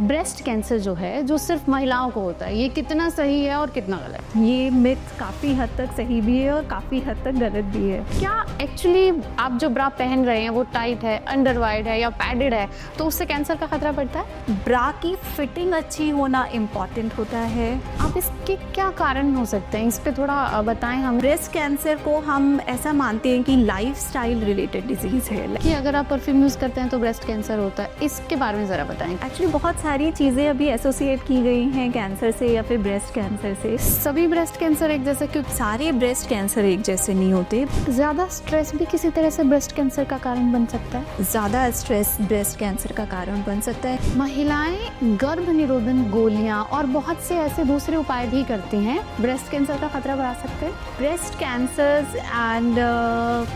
Breast cancer जो है जो सिर्फ महिलाओं को होता है, ये कितना सही है और कितना गलत? ये मिथ काफ़ी हद तक सही भी है और काफ़ी हद तक गलत भी है। क्या एक्चुअली आप जो ब्रा पहन रहे हैं वो टाइट है, अंडर वाइड है या पैडेड है तो उससे कैंसर का खतरा बढ़ता है? ब्रा की फिटिंग अच्छी होना इम्पॉर्टेंट होता है। आप इसके क्या कारण हो सकते हैं, इस पे थोड़ा बताएं हम। ब्रेस्ट कैंसर को हम ऐसा मानते हैं कि लाइफस्टाइल रिलेटेड डिजीज़ है कि अगर आप परफ्यूम यूज़ करते हैं तो ब्रेस्ट कैंसर होता है, इसके बारे में ज़रा बताएं। एक्चुअली बहुत सारी चीज़ें अभी एसोसिएट की गई हैं कैंसर से या फिर ब्रेस्ट कैंसर से। सभी ब्रेस्ट कैंसर एक जैसे? क्योंकि सारे ब्रेस्ट कैंसर एक जैसे नहीं होते। ज़्यादा स्ट्रेस भी किसी तरह से ब्रेस्ट कैंसर का कारण बन सकता है? ज़्यादा स्ट्रेस ब्रेस्ट कैंसर का कारण बन सकता है। महिलाएं गर्भ निरोधन गोलियां और बहुत से ऐसे दूसरे उपाय भी करती हैं, ब्रेस्ट कैंसर का खतरा बढ़ा सकते हैं? Breast cancers and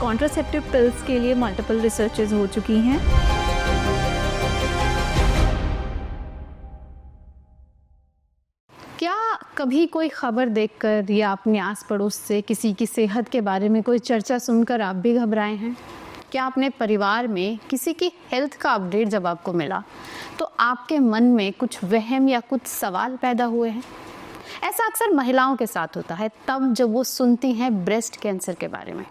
contraceptive pills के लिए मल्टीपल रिसर्चेज हो चुकी हैं। क्या कभी कोई खबर देखकर या अपने आस पड़ोस से किसी की सेहत के बारे में कोई चर्चा सुनकर आप भी घबराए हैं? क्या अपने परिवार में किसी की हेल्थ का अपडेट जब आपको मिला तो आपके मन में कुछ वहम या कुछ सवाल पैदा हुए हैं? ऐसा अक्सर महिलाओं के साथ होता है तब जब वो सुनती हैं ब्रेस्ट कैंसर के बारे में।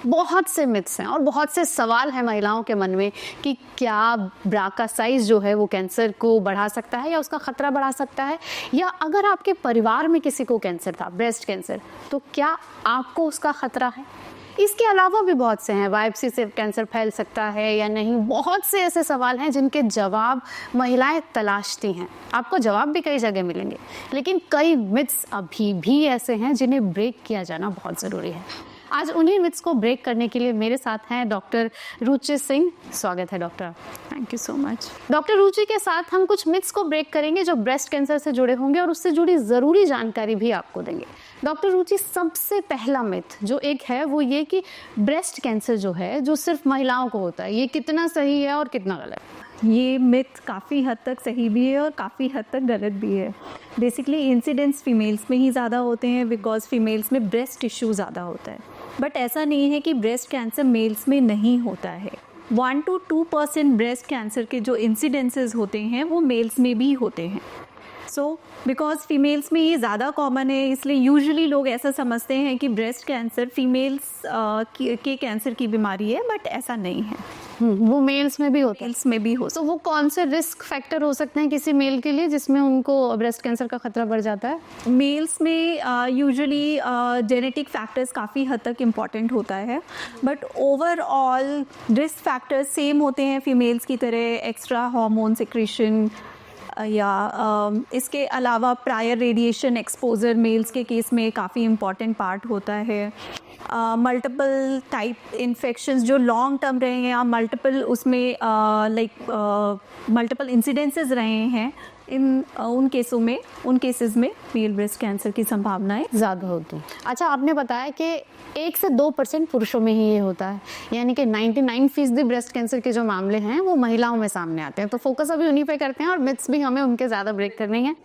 बहुत से मिथ्स हैं और बहुत से सवाल हैं महिलाओं के मन में कि क्या ब्रा का साइज जो है वो कैंसर को बढ़ा सकता है या उसका खतरा बढ़ा सकता है, या अगर आपके परिवार में किसी को कैंसर था, ब्रेस्ट कैंसर, तो क्या आपको उसका खतरा है? इसके अलावा भी बहुत से हैं, बायोप्सी से कैंसर फैल सकता है या नहीं। बहुत से ऐसे सवाल हैं जिनके जवाब महिलाएं तलाशती हैं। आपको जवाब भी कई जगह मिलेंगे, लेकिन कई मिथ्स अभी भी ऐसे हैं जिन्हें ब्रेक किया जाना बहुत ज़रूरी है। आज उन्हीं मिथ्स को ब्रेक करने के लिए मेरे साथ हैं डॉक्टर रुचि सिंह। स्वागत है doctor. Thank you so much. Doctor Ruchi के साथ हम कुछ मिथ्स को ब्रेक करेंगे जो ब्रेस्ट कैंसर से जुड़े होंगे और उससे जुड़ी ज़रूरी जानकारी भी आपको देंगे। डॉक्टर रुचि, सबसे पहला मिथ जो एक है वो ये कि ब्रेस्ट कैंसर जो है जो सिर्फ महिलाओं को होता है, ये कितना सही है और कितना गलत? ये मिथ काफ़ी हद तक सही भी है और काफ़ी हद तक गलत भी है। बेसिकली इंसिडेंट्स फीमेल्स में ही ज़्यादा होते हैं बिकॉज फीमेल्स में ब्रेस्ट टिश्यू ज़्यादा होता है, बट ऐसा नहीं है कि ब्रेस्ट कैंसर मेल्स में नहीं होता है। 1 to 2% ब्रेस्ट कैंसर के जो इंसिडेंसेस होते हैं वो मेल्स में भी होते हैं। सो बिकॉज फीमेल्स में ये ज़्यादा कॉमन है, इसलिए यूजुअली लोग ऐसा समझते हैं कि ब्रेस्ट कैंसर फीमेल्स के कैंसर की बीमारी है, बट ऐसा नहीं है। वो मेल्स में भी होता है? मेल्स में भी हो। तो वो कौन से रिस्क फैक्टर हो सकते हैं किसी मेल के लिए जिसमें उनको ब्रेस्ट कैंसर का खतरा बढ़ जाता है? मेल्स में यूजुअली जेनेटिक फैक्टर्स काफ़ी हद तक इम्पॉर्टेंट होता है, but overall risk factors same होते हैं फीमेल्स की तरह। एक्स्ट्रा हार्मोन सिक्रीशन या इसके अलावा प्रायर रेडिएशन एक्सपोजर मेल्स के केस में काफ़ी इम्पॉर्टेंट पार्ट होता है। मल्टीपल टाइप इन्फेक्शंस जो लॉन्ग टर्म रहे हैं या मल्टीपल उसमें मल्टीपल इंसिडेंसेस रहे हैं, उन केसेस में मेल ब्रेस्ट कैंसर की संभावनाएं ज़्यादा होती हैं। अच्छा, आपने बताया कि 1 से 2% पुरुषों में ही ये होता है, यानी कि 99% ब्रेस्ट कैंसर के जो मामले हैं वो महिलाओं में सामने आते हैं। तो फोकस अभी उन्हीं पे करते हैं और मिथ्स भी हमें उनके ज़्यादा ब्रेक करने हैं।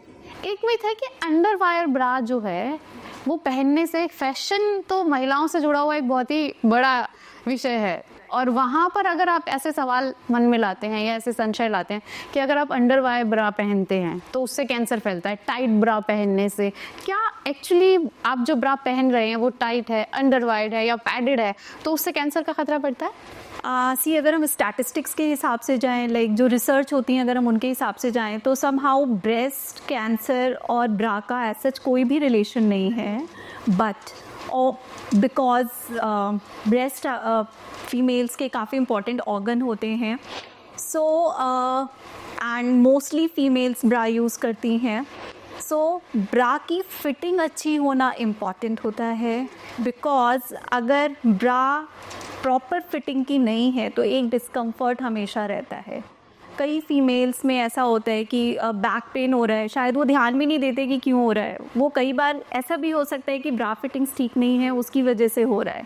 एक मिथ है कि अंडरवायर ब्रा जो है वो पहनने से, फैशन तो महिलाओं से जुड़ा हुआ एक बहुत ही बड़ा विषय है, और वहाँ पर अगर आप ऐसे सवाल मन में लाते हैं या ऐसे संशय लाते हैं कि अगर आप अंडरवायर ब्रा पहनते हैं तो उससे कैंसर फैलता है, टाइट ब्रा पहनने से, क्या एक्चुअली आप जो ब्रा पहन रहे हैं वो टाइट है, अंडरवाइड है या पैडेड है तो उससे कैंसर का खतरा बढ़ता है? अगर हम स्टैटिस्टिक्स के हिसाब से जाएं, लाइक जो रिसर्च होती हैं, अगर हम उनके हिसाब से जाएं तो समहाउ ब्रेस्ट कैंसर और ब्रा का ऐसा कोई भी रिलेशन नहीं है, बट बिकॉज ब्रेस्ट फीमेल्स के काफ़ी इम्पॉर्टेंट ऑर्गन होते हैं, so and mostly females bra use करती हैं, सो ब्रा की फिटिंग अच्छी होना इम्पॉर्टेंट होता है। बिकॉज अगर ब्रा प्रॉपर फिटिंग की नहीं है तो एक डिस्कम्फर्ट हमेशा रहता है। कई फीमेल्स में ऐसा होता है कि बैक पेन हो रहा है, शायद वो ध्यान भी नहीं देते कि क्यों हो रहा है। वो कई बार ऐसा भी हो सकता है कि ब्रा फिटिंग्स ठीक नहीं है, उसकी वजह से हो रहा है।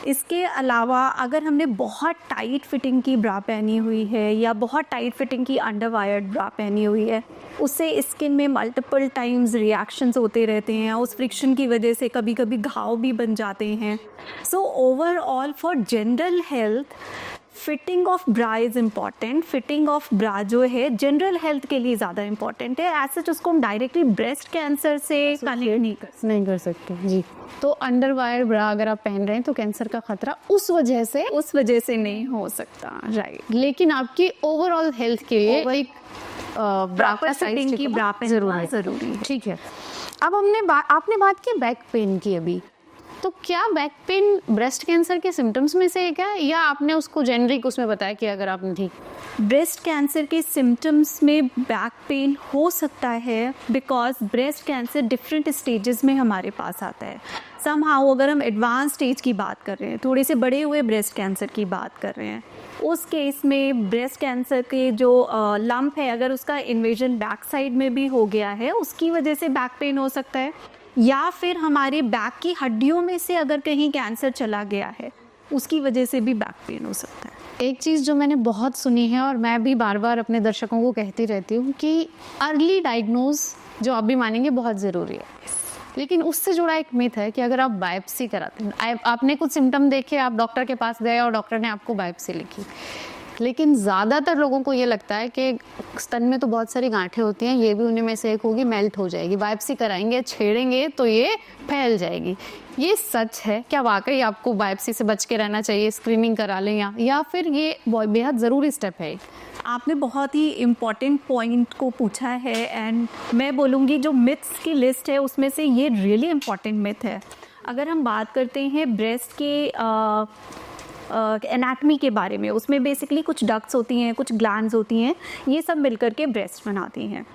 इसके अलावा अगर हमने बहुत टाइट फिटिंग की ब्रा पहनी हुई है या बहुत टाइट फिटिंग की अंडरवायर्ड ब्रा पहनी हुई है, उससे स्किन में मल्टीपल टाइम्स रिएक्शंस होते रहते हैं। उस फ्रिक्शन की वजह से कभी कभी घाव भी बन जाते हैं। So overall for general health fitting of bra is important. Fitting of bra जो है जनरल हेल्थ के लिए ज़्यादा इम्पॉर्टेंट है। ऐसे उसको हम डायरेक्टली ब्रेस्ट कैंसर से कनेक्ट नहीं कर सकते जी। तो अंडरवायर ब्रा अगर आप पहन रहे हैं तो कैंसर का खतरा उस वजह से नहीं हो सकता, राइट। लेकिन आपकी ओवरऑल हेल्थ के लिए एक ब्रा का फिटिंग की ब्रा पहनना जरूरी है। ठीक है। अब आपने बात की बैक पेन की अभी, तो क्या बैक पेन ब्रेस्ट कैंसर के सिम्टम्स में से एक है या आपने उसको जेनरिक उसमें बताया कि अगर आपने ठीक? ब्रेस्ट कैंसर के सिम्टम्स में बैक पेन हो सकता है because breast cancer different stages में हमारे पास आता है। समहाउ अगर हम एडवांस स्टेज की बात कर रहे हैं, थोड़े से बड़े हुए ब्रेस्ट कैंसर की बात कर रहे हैं, उस केस में ब्रेस्ट कैंसर के जो लंप है अगर उसका इन्वेजन बैक साइड में भी हो गया है उसकी वजह से बैक पेन हो सकता है, या फिर हमारे बैक की हड्डियों में से अगर कहीं कैंसर चला गया है उसकी वजह से भी बैक पेन हो सकता है। एक चीज़ जो मैंने बहुत सुनी है और मैं भी बार बार अपने दर्शकों को कहती रहती हूँ कि अर्ली डायग्नोज जो आप भी मानेंगे बहुत ज़रूरी है, लेकिन उससे जुड़ा एक मिथ है कि अगर आप बायोप्सी कराते हैं, आपने कुछ सिम्टम देखे, आप डॉक्टर के पास गए और डॉक्टर ने आपको बायोप्सी लिखी, लेकिन ज़्यादातर लोगों को ये लगता है कि स्तन में तो बहुत सारी गांठें होती हैं, ये भी उन्हीं में से एक होगी, मेल्ट हो जाएगी, बायोप्सी कराएंगे छेड़ेंगे तो ये फैल जाएगी। ये सच है क्या? वाकई आपको बायोप्सी से बच के रहना चाहिए, स्क्रीनिंग करा लें या फिर ये बेहद ज़रूरी स्टेप है? आपने बहुत ही इम्पॉर्टेंट पॉइंट को पूछा है एंड मैं बोलूँगी जो मिथ्स की लिस्ट है उसमें से ये रियली इम्पॉर्टेंट मिथ है। अगर हम बात करते हैं ब्रेस्ट के एनाटमी के बारे में, उसमें बेसिकली कुछ डक्ट्स होती हैं, कुछ ग्लैंड्स होती हैं, ये सब मिलकर के ब्रेस्ट बनाती हैं।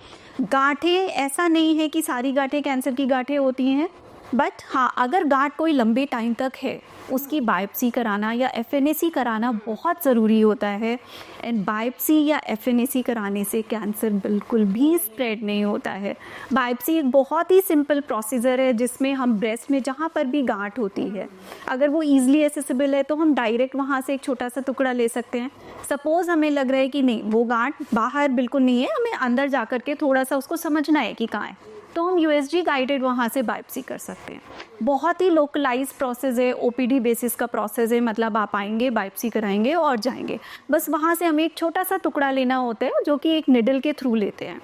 गांठें, ऐसा नहीं है कि सारी गांठें कैंसर की गांठें होती हैं, बट हाँ अगर गांठ कोई लंबे टाइम तक है उसकी बायोप्सी कराना या एफएनएसी कराना बहुत ज़रूरी होता है। एंड बायोप्सी या एफएनएसी कराने से कैंसर बिल्कुल भी स्प्रेड नहीं होता है। बायोप्सी एक बहुत ही सिंपल प्रोसीजर है जिसमें हम ब्रेस्ट में जहाँ पर भी गांठ होती है अगर वो ईजिली एसेसिबल है तो हम डायरेक्ट वहाँ से एक छोटा सा टुकड़ा ले सकते हैं। सपोज़ हमें लग रहा है कि नहीं वो गांठ बाहर बिल्कुल नहीं है, हमें अंदर जा कर के थोड़ा सा उसको समझना है कि कहाँ है, तो हम यूएसजी गाइडेड वहाँ से बायोप्सी कर सकते हैं। बहुत ही लोकलाइज प्रोसेस है, ओपीडी बेसिस का प्रोसेस है, मतलब आप आएंगे बायोप्सी कराएंगे और जाएंगे, बस वहाँ से हमें एक छोटा सा टुकड़ा लेना होता है जो कि एक निडल के थ्रू लेते हैं।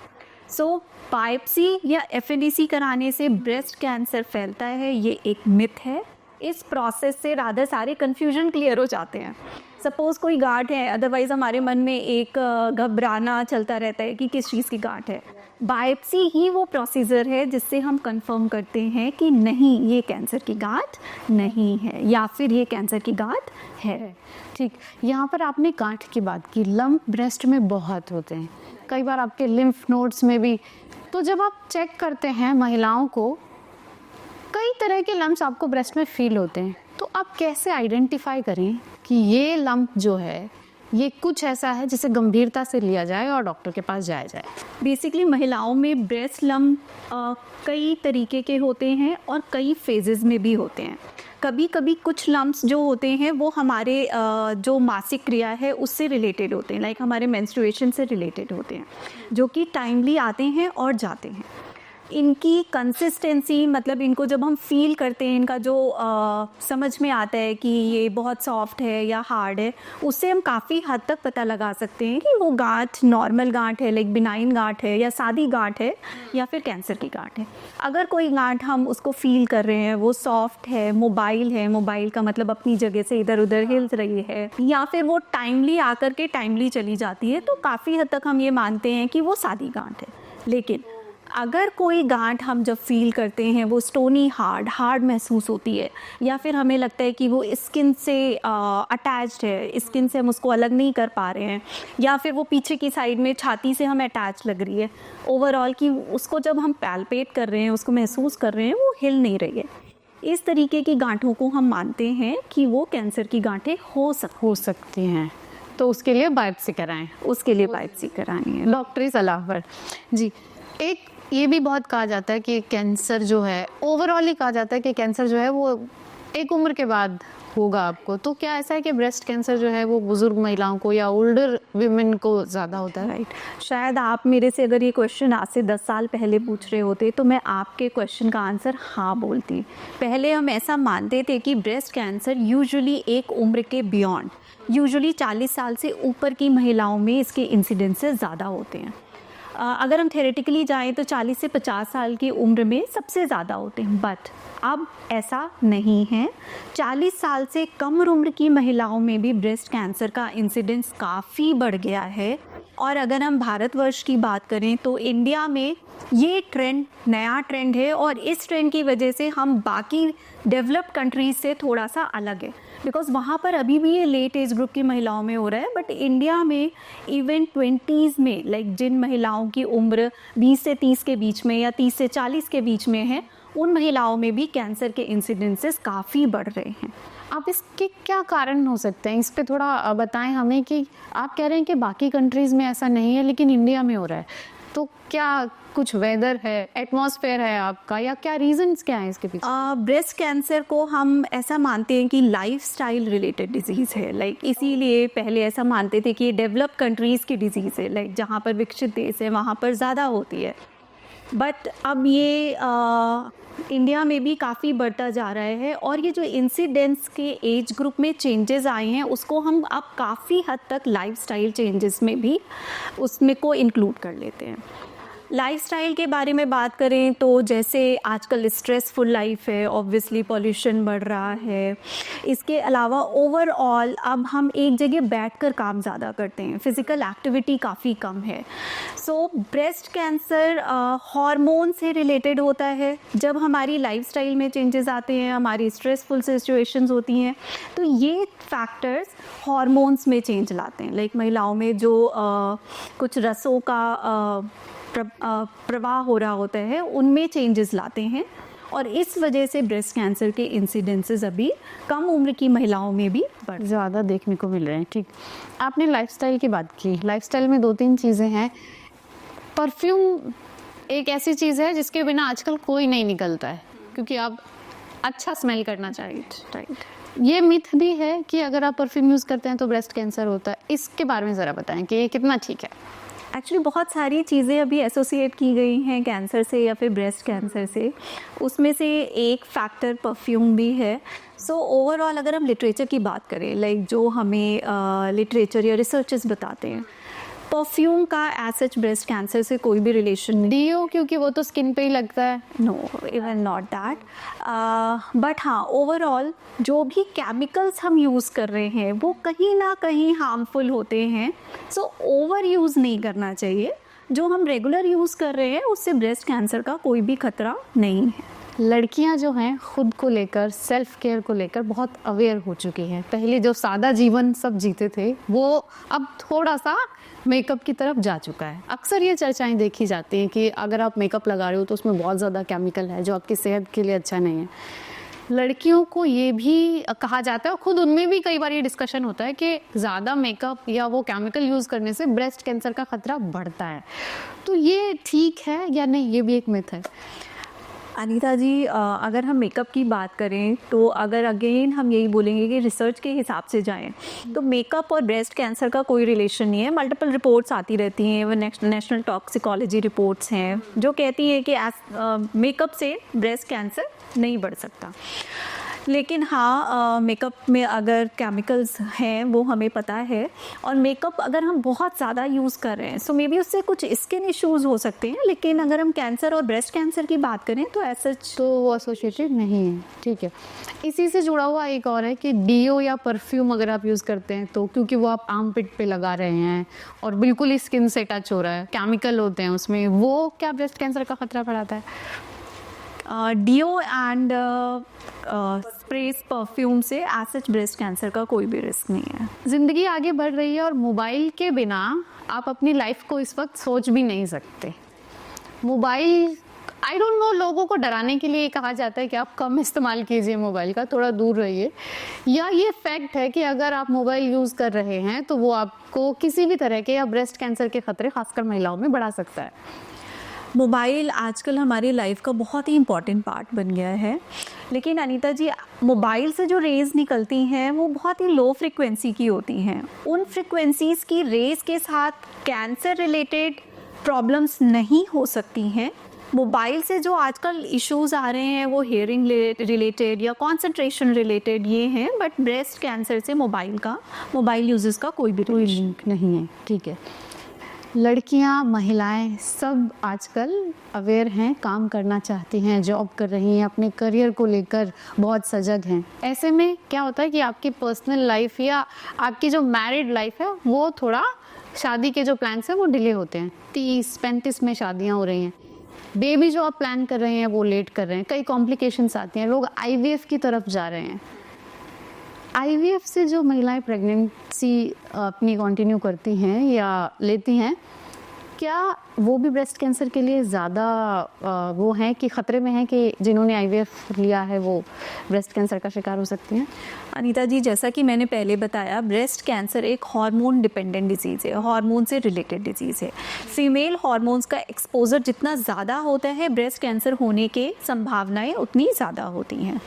सो बायोप्सी या एफएनएसी कराने से ब्रेस्ट कैंसर फैलता है, ये एक मिथ है। इस प्रोसेस से रादर सारे कन्फ्यूजन क्लियर हो जाते हैं। सपोज़ कोई गांठ है, अदरवाइज़ हमारे मन में एक घबराना चलता रहता है कि किस चीज़ की गांठ है। बायोप्सी ही वो प्रोसीजर है जिससे हम कंफर्म करते हैं कि नहीं ये कैंसर की गांठ नहीं है या फिर ये कैंसर की गांठ है। ठीक, यहाँ पर आपने गांठ की बात की, लंप ब्रेस्ट में बहुत होते हैं, कई बार आपके लिम्फ नोड्स में भी। तो जब आप चेक करते हैं महिलाओं को, कई तरह के लम्प्स आपको ब्रेस्ट में फील होते हैं, तो आप कैसे आइडेंटिफाई करें कि ये लंप जो है ये कुछ ऐसा है जिसे गंभीरता से लिया जाए और डॉक्टर के पास जाया जाए? बेसिकली महिलाओं में ब्रेस्ट लंप कई तरीके के होते हैं और कई फेजेस में भी होते हैं। कभी कभी कुछ लम्प्स जो होते हैं वो हमारे जो मासिक क्रिया है उससे रिलेटेड होते हैं, लाइक हमारे मेंस्ट्रुएशन से रिलेटेड होते हैं, जो कि टाइमली आते हैं और जाते हैं। इनकी कंसिस्टेंसी, मतलब इनको जब हम फील करते हैं, इनका जो समझ में आता है कि ये बहुत सॉफ्ट है या हार्ड है, उससे हम काफ़ी हद तक पता लगा सकते हैं कि वो गांठ नॉर्मल गांठ है, लाइक बिनाइन गांठ है, या सादी गांठ है, या फिर कैंसर की गांठ है। अगर कोई गांठ हम उसको फील कर रहे हैं, वो सॉफ्ट है, मोबाइल का मतलब अपनी जगह से इधर उधर हिल रही है, या फिर वो टाइमली आकर के टाइमली चली जाती है, तो काफ़ी हद तक हम ये मानते हैं कि वो सादी गांठ है। लेकिन अगर कोई गांठ हम जब फील करते हैं वो स्टोनी हार्ड महसूस होती है, या फिर हमें लगता है कि वो स्किन से अटैच्ड है, स्किन से हम उसको अलग नहीं कर पा रहे हैं, या फिर वो पीछे की साइड में छाती से हमें अटैच लग रही है, ओवरऑल कि उसको जब हम पैल्पेट कर रहे हैं, उसको महसूस कर रहे हैं, वो हिल नहीं रही है, इस तरीके की गांठों को हम मानते हैं कि वो कैंसर की गांठें हो सकती हैं। तो उसके लिए बायोप्सी कराएं, उसके लिए बायोप्सी करानी है डॉक्टरी सलाह पर। जी, एक ये भी बहुत कहा जाता है कि कैंसर जो है, ओवरऑल ही कहा जाता है कि कैंसर जो है वो एक उम्र के बाद होगा आपको, तो क्या ऐसा है कि ब्रेस्ट कैंसर जो है वो बुजुर्ग महिलाओं को या ओल्डर विमेन को ज़्यादा होता है? राइट, शायद आप मेरे से अगर ये क्वेश्चन आज से 10 साल पहले पूछ रहे होते तो मैं आपके क्वेश्चन का आंसर हाँ बोलती। पहले हम ऐसा मानते थे कि ब्रेस्ट कैंसर यूजुअली एक उम्र के बियॉन्ड, यूजुअली 40 साल से ऊपर की महिलाओं में इसके इंसिडेंसेस ज़्यादा होते हैं। अगर हम थेरेटिकली जाएं तो 40 से 50 साल की उम्र में सबसे ज़्यादा होते हैं, बट अब ऐसा नहीं है। 40 साल से कम उम्र की महिलाओं में भी ब्रेस्ट कैंसर का इंसिडेंस काफ़ी बढ़ गया है। और अगर हम भारतवर्ष की बात करें तो इंडिया में ये ट्रेंड नया ट्रेंड है, और इस ट्रेंड की वजह से हम बाकी डेवलप्ड कंट्रीज से थोड़ा सा अलग है, बिकॉज वहाँ पर अभी भी ये लेट एज ग्रुप की महिलाओं में हो रहा है, बट इंडिया में इवन 20s में लाइक जिन महिलाओं की उम्र 20 से 30 के बीच में या 30 से 40 के बीच में है, उन महिलाओं में भी कैंसर के इंसिडेंसेस काफ़ी बढ़ रहे हैं। आप इसके क्या कारण हो सकते हैं, इस पे थोड़ा बताएं हमें कि आप कह रहे हैं कि बाकी कंट्रीज़ में ऐसा नहीं है लेकिन इंडिया में हो रहा है, तो क्या कुछ वेदर है, एटमॉस्फेयर है आपका, या क्या रीजंस क्या है इसके पीछे? ब्रेस्ट कैंसर को हम ऐसा मानते हैं कि लाइफस्टाइल रिलेटेड डिजीज़ है, लाइक इसीलिए पहले ऐसा मानते थे कि ये डेवलप्ड कंट्रीज़ की डिजीज़ है, लाइक जहाँ पर विकसित देश है वहाँ पर ज़्यादा होती है। बट अब ये इंडिया में भी काफ़ी बढ़ता जा रहा है, और ये जो इंसिडेंस के एज ग्रुप में चेंजेस आए हैं उसको हम अब काफ़ी हद तक लाइफस्टाइल चेंजेस में भी उसमें को इंक्लूड कर लेते हैं। लाइफस्टाइल के बारे में बात करें तो जैसे आजकल स्ट्रेसफुल लाइफ है, ऑब्वियसली पॉल्यूशन बढ़ रहा है। इसके अलावा ओवरऑल अब हम एक जगह बैठकर काम ज़्यादा करते हैं, फिज़िकल एक्टिविटी काफ़ी कम है। सो ब्रेस्ट कैंसर हार्मोन से रिलेटेड होता है। जब हमारी लाइफस्टाइल में चेंजेस आते हैं, हमारी स्ट्रेसफुल सिचुएशंस होती हैं, तो ये फैक्टर्स हार्मोन्स में चेंज लाते हैं। लाइक महिलाओं में जो कुछ रसों का प्रवाह हो रहा होता है उनमें चेंजेस लाते हैं, और इस वजह से ब्रेस्ट कैंसर के इंसिडेंसेस अभी कम उम्र की महिलाओं में भी ज़्यादा देखने को मिल रहे हैं। ठीक, आपने लाइफस्टाइल की बात की। लाइफस्टाइल में 2-3 चीज़ें हैं। परफ्यूम एक ऐसी चीज़ है जिसके बिना आजकल कोई नहीं निकलता है, क्योंकि आप अच्छा स्मेल करना चाहिए। राइट, ये मिथ भी है कि अगर आप परफ्यूम यूज़ करते हैं तो ब्रेस्ट कैंसर होता है। इसके बारे में ज़रा बताएं कि ये कितना ठीक है। एक्चुअली बहुत सारी चीज़ें अभी एसोसिएट की गई हैं कैंसर से या फिर ब्रेस्ट कैंसर से, उसमें से एक फैक्टर परफ्यूम भी है। सो ओवरऑल अगर हम लिटरेचर की बात करें, लाइक जो हमें लिटरेचर या रिसर्चेस बताते हैं, परफ्यूम का एज सच ब्रेस्ट कैंसर से कोई भी रिलेशन नहीं। डीओ, क्योंकि वो तो स्किन पे ही लगता है। No, even not that. But हाँ, ओवरऑल जो भी केमिकल्स हम यूज़ कर रहे हैं वो कहीं ना कहीं हार्मफुल होते हैं। सो ओवर यूज़ नहीं करना चाहिए। जो हम रेगुलर यूज़ कर रहे हैं उससे ब्रेस्ट कैंसर का कोई भी खतरा नहीं है। लड़कियां जो हैं खुद को लेकर, सेल्फ केयर को लेकर बहुत अवेयर हो चुकी हैं। पहले जो सादा जीवन सब जीते थे वो अब थोड़ा सा मेकअप की तरफ जा चुका है। अक्सर ये चर्चाएं देखी जाती हैं कि अगर आप मेकअप लगा रहे हो तो उसमें बहुत ज़्यादा केमिकल है जो आपकी सेहत के लिए अच्छा नहीं है। लड़कियों को ये भी कहा जाता है, और खुद उनमें भी कई बार ये डिस्कशन होता है कि ज़्यादा मेकअप या वो केमिकल यूज़ करने से ब्रेस्ट कैंसर का खतरा बढ़ता है। तो ये ठीक है या नहीं, ये भी एक मिथ है। अनीता जी, अगर हम मेकअप की बात करें तो अगर अगेन हम यही बोलेंगे कि रिसर्च के हिसाब से जाएं तो मेकअप और ब्रेस्ट कैंसर का कोई रिलेशन नहीं है। मल्टीपल रिपोर्ट्स आती रहती हैं, वो नेशनल टॉक्सिकोलॉजी रिपोर्ट्स हैं जो कहती हैं कि मेकअप से ब्रेस्ट कैंसर नहीं बढ़ सकता। लेकिन हाँ, मेकअप में अगर केमिकल्स हैं वो हमें पता है, और मेकअप अगर हम बहुत ज़्यादा यूज़ कर रहे हैं सो मे बी उससे कुछ स्किन इश्यूज़ हो सकते हैं। लेकिन अगर हम कैंसर और ब्रेस्ट कैंसर की बात करें तो ऐसा तो वो एसोसिएटेड नहीं है। ठीक है, इसी से जुड़ा हुआ एक और है कि डीओ या परफ्यूम अगर आप यूज़ करते हैं तो क्योंकि वो आप आर्म पिट पे लगा रहे हैं और बिल्कुल ही स्किन से टच हो रहा है, केमिकल होते हैं उसमें, वो क्या ब्रेस्ट कैंसर का खतरा बढ़ाता है? डीओ एंड स्प्रेस परफ्यूम से एज सच ब्रेस्ट कैंसर का कोई भी रिस्क नहीं है। ज़िंदगी आगे बढ़ रही है और मोबाइल के बिना आप अपनी लाइफ को इस वक्त सोच भी नहीं सकते। मोबाइल, आई डोंट नो, लोगों को डराने के लिए कहा जाता है कि आप कम इस्तेमाल कीजिए मोबाइल का, थोड़ा दूर रहिए, या ये फैक्ट है कि अगर आप मोबाइल यूज़ कर रहे हैं तो वो आपको किसी भी तरह के या ब्रेस्ट कैंसर के खतरे खासकर महिलाओं में बढ़ा सकता है। मोबाइल आजकल हमारी लाइफ का बहुत ही इम्पॉर्टेंट पार्ट बन गया है, लेकिन अनीता जी, मोबाइल से जो रेज़ निकलती हैं वो बहुत ही लो फ्रिक्वेंसी की होती हैं। उन फ्रिक्वेंसीज़ की रेज़ के साथ कैंसर रिलेटेड प्रॉब्लम्स नहीं हो सकती हैं। मोबाइल से जो आजकल इश्यूज़ आ रहे हैं वो हियरिंग रिलेटेड या कंसंट्रेशन रिलेटेड ये हैं, बट ब्रेस्ट कैंसर से मोबाइल यूजेस का कोई भी लिंक नहीं है। ठीक है, लड़कियां, महिलाएं सब आजकल अवेयर हैं, काम करना चाहती हैं, जॉब कर रही हैं, अपने करियर को लेकर बहुत सजग हैं। ऐसे में क्या होता है कि आपकी पर्सनल लाइफ या आपकी जो मैरिड लाइफ है वो थोड़ा, शादी के जो प्लान्स हैं वो डिले होते हैं। 30-35 में शादियां हो रही हैं, बेबी जो आप प्लान कर रहे हैं वो लेट कर रहे हैं, कई कॉम्प्लिकेशंस आती हैं, लोग आईवीएफ की तरफ जा रहे हैं। आईवीएफ से जो महिलाएं प्रेगनेंसी अपनी कंटिन्यू करती हैं या लेती हैं, क्या वो भी ब्रेस्ट कैंसर के लिए ज़्यादा वो हैं कि ख़तरे में हैं कि जिन्होंने आईवीएफ लिया है वो ब्रेस्ट कैंसर का शिकार हो सकती हैं? अनीता जी, जैसा कि मैंने पहले बताया, ब्रेस्ट कैंसर एक हार्मोन डिपेंडेंट डिजीज़ है, हार्मोन से रिलेटेड डिजीज़ है। फीमेल हार्मोन्स का एक्सपोजर जितना ज़्यादा होता है, ब्रेस्ट कैंसर होने के संभावनाएं उतनी ज़्यादा होती हैं।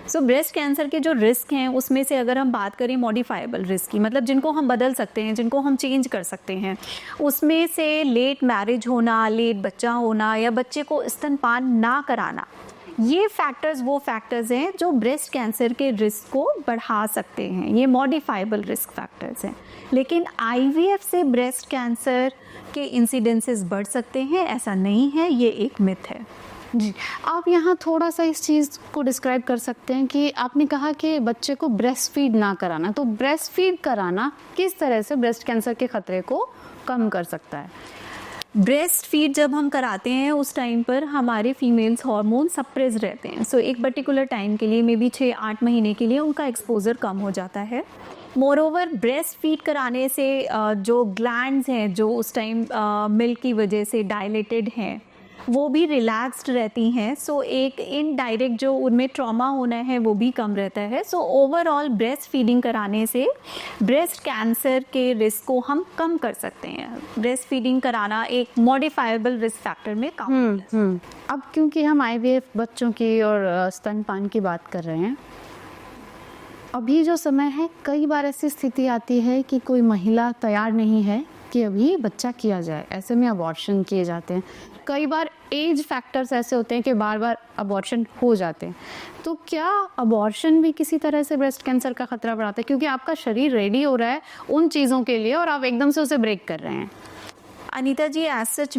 सो ब्रेस्ट कैंसर के जो रिस्क हैं उसमें से अगर हम बात करें मॉडिफाइबल रिस्क की, मतलब जिनको हम बदल सकते हैं, जिनको हम चेंज कर सकते हैं, उसमें से लेट मैरिज होना, लेट बच्चा होना या बच्चे को स्तनपान ना कराना, ये फैक्टर्स वो फैक्टर्स हैं जो ब्रेस्ट कैंसर के रिस्क को बढ़ा सकते हैं। ये मॉडिफाइबल रिस्क फैक्टर्स हैं। लेकिन आईवीएफ से ब्रेस्ट कैंसर के इंसिडेंसेस बढ़ सकते हैं, ऐसा नहीं है, ये एक मिथ है। जी, आप यहाँ थोड़ा सा इस चीज़ को डिस्क्राइब कर सकते हैं कि आपने कहा कि बच्चे को ब्रेस्ट फीड ना कराना, तो ब्रेस्ट फीड कराना किस तरह से ब्रेस्ट कैंसर के खतरे को कम कर सकता है? ब्रेस्ट फीड जब हम कराते हैं उस टाइम पर हमारे फीमेल्स हार्मोन सप्रेस रहते हैं। सो एक पर्टिकुलर टाइम के लिए, मे बी 6-8 महीने के लिए उनका एक्सपोजर कम हो जाता है। मोरओवर ब्रेस्ट फीड कराने से जो ग्लैंड्स हैं जो उस टाइम मिल्क की वजह से डायलेटेड हैं, वो भी रिलैक्स्ड रहती हैं। सो एक इनडायरेक्ट जो उनमें ट्रॉमा होना है वो भी कम रहता है। सो ओवरऑल ब्रेस्ट फीडिंग कराने से ब्रेस्ट कैंसर के रिस्क को हम कम कर सकते हैं। ब्रेस्ट फीडिंग कराना एक मॉडिफाइबल रिस्क फैक्टर में काम। अब क्योंकि हम आईवीएफ बच्चों की और स्तनपान की बात कर रहे हैं, अभी जो समय है, कई बार ऐसी स्थिति आती है कि कोई महिला तैयार नहीं है कि अभी बच्चा किया जाए, ऐसे में अबॉर्शन किए जाते हैं। कई बार एज फैक्टर्स ऐसे होते हैं कि बार बार अबॉर्शन हो जाते हैं। तो क्या अबॉर्शन भी किसी तरह से ब्रेस्ट कैंसर का खतरा बढ़ाता है, क्योंकि आपका शरीर रेडी हो रहा है उन चीज़ों के लिए और आप एकदम से उसे ब्रेक कर रहे हैं? अनीता जी, एज सच